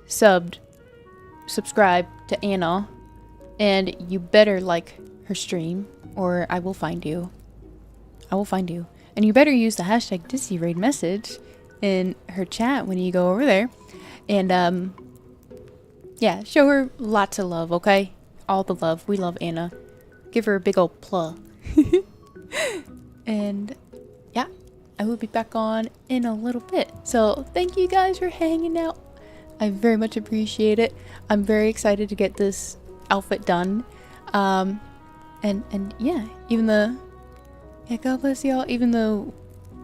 subscribed to Anna, and you better like her stream, or I will find you. And you better use the hashtag DisneyRaid message in her chat when you go over there, and yeah, show her lots of love, okay? All the love. We love Anna. Give her a big old plug. And yeah, I will be back on in a little bit. So thank you guys for hanging out. I very much appreciate it. I'm very excited to get this outfit done. And yeah, even the, yeah, God bless y'all, even the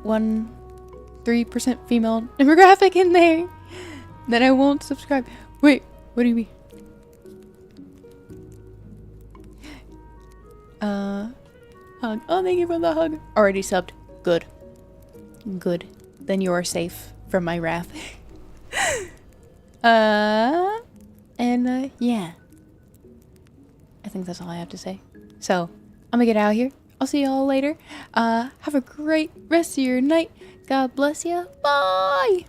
3% female demographic in there, that I won't subscribe. Wait, what do you mean? Hug. Oh, thank you for the hug. Already subbed. Good. Good. Then you are safe from my wrath. Yeah. I think that's all I have to say. So, I'm gonna get out of here. I'll see y'all later. Have a great rest of your night. God bless you. Bye!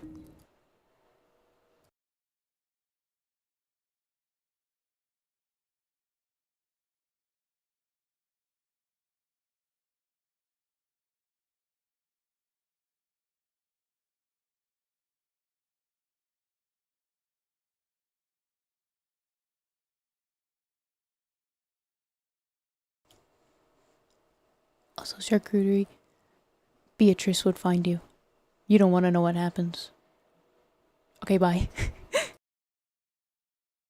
Also, charcuterie, Beatrice would find you. You don't want to know what happens. Okay, bye.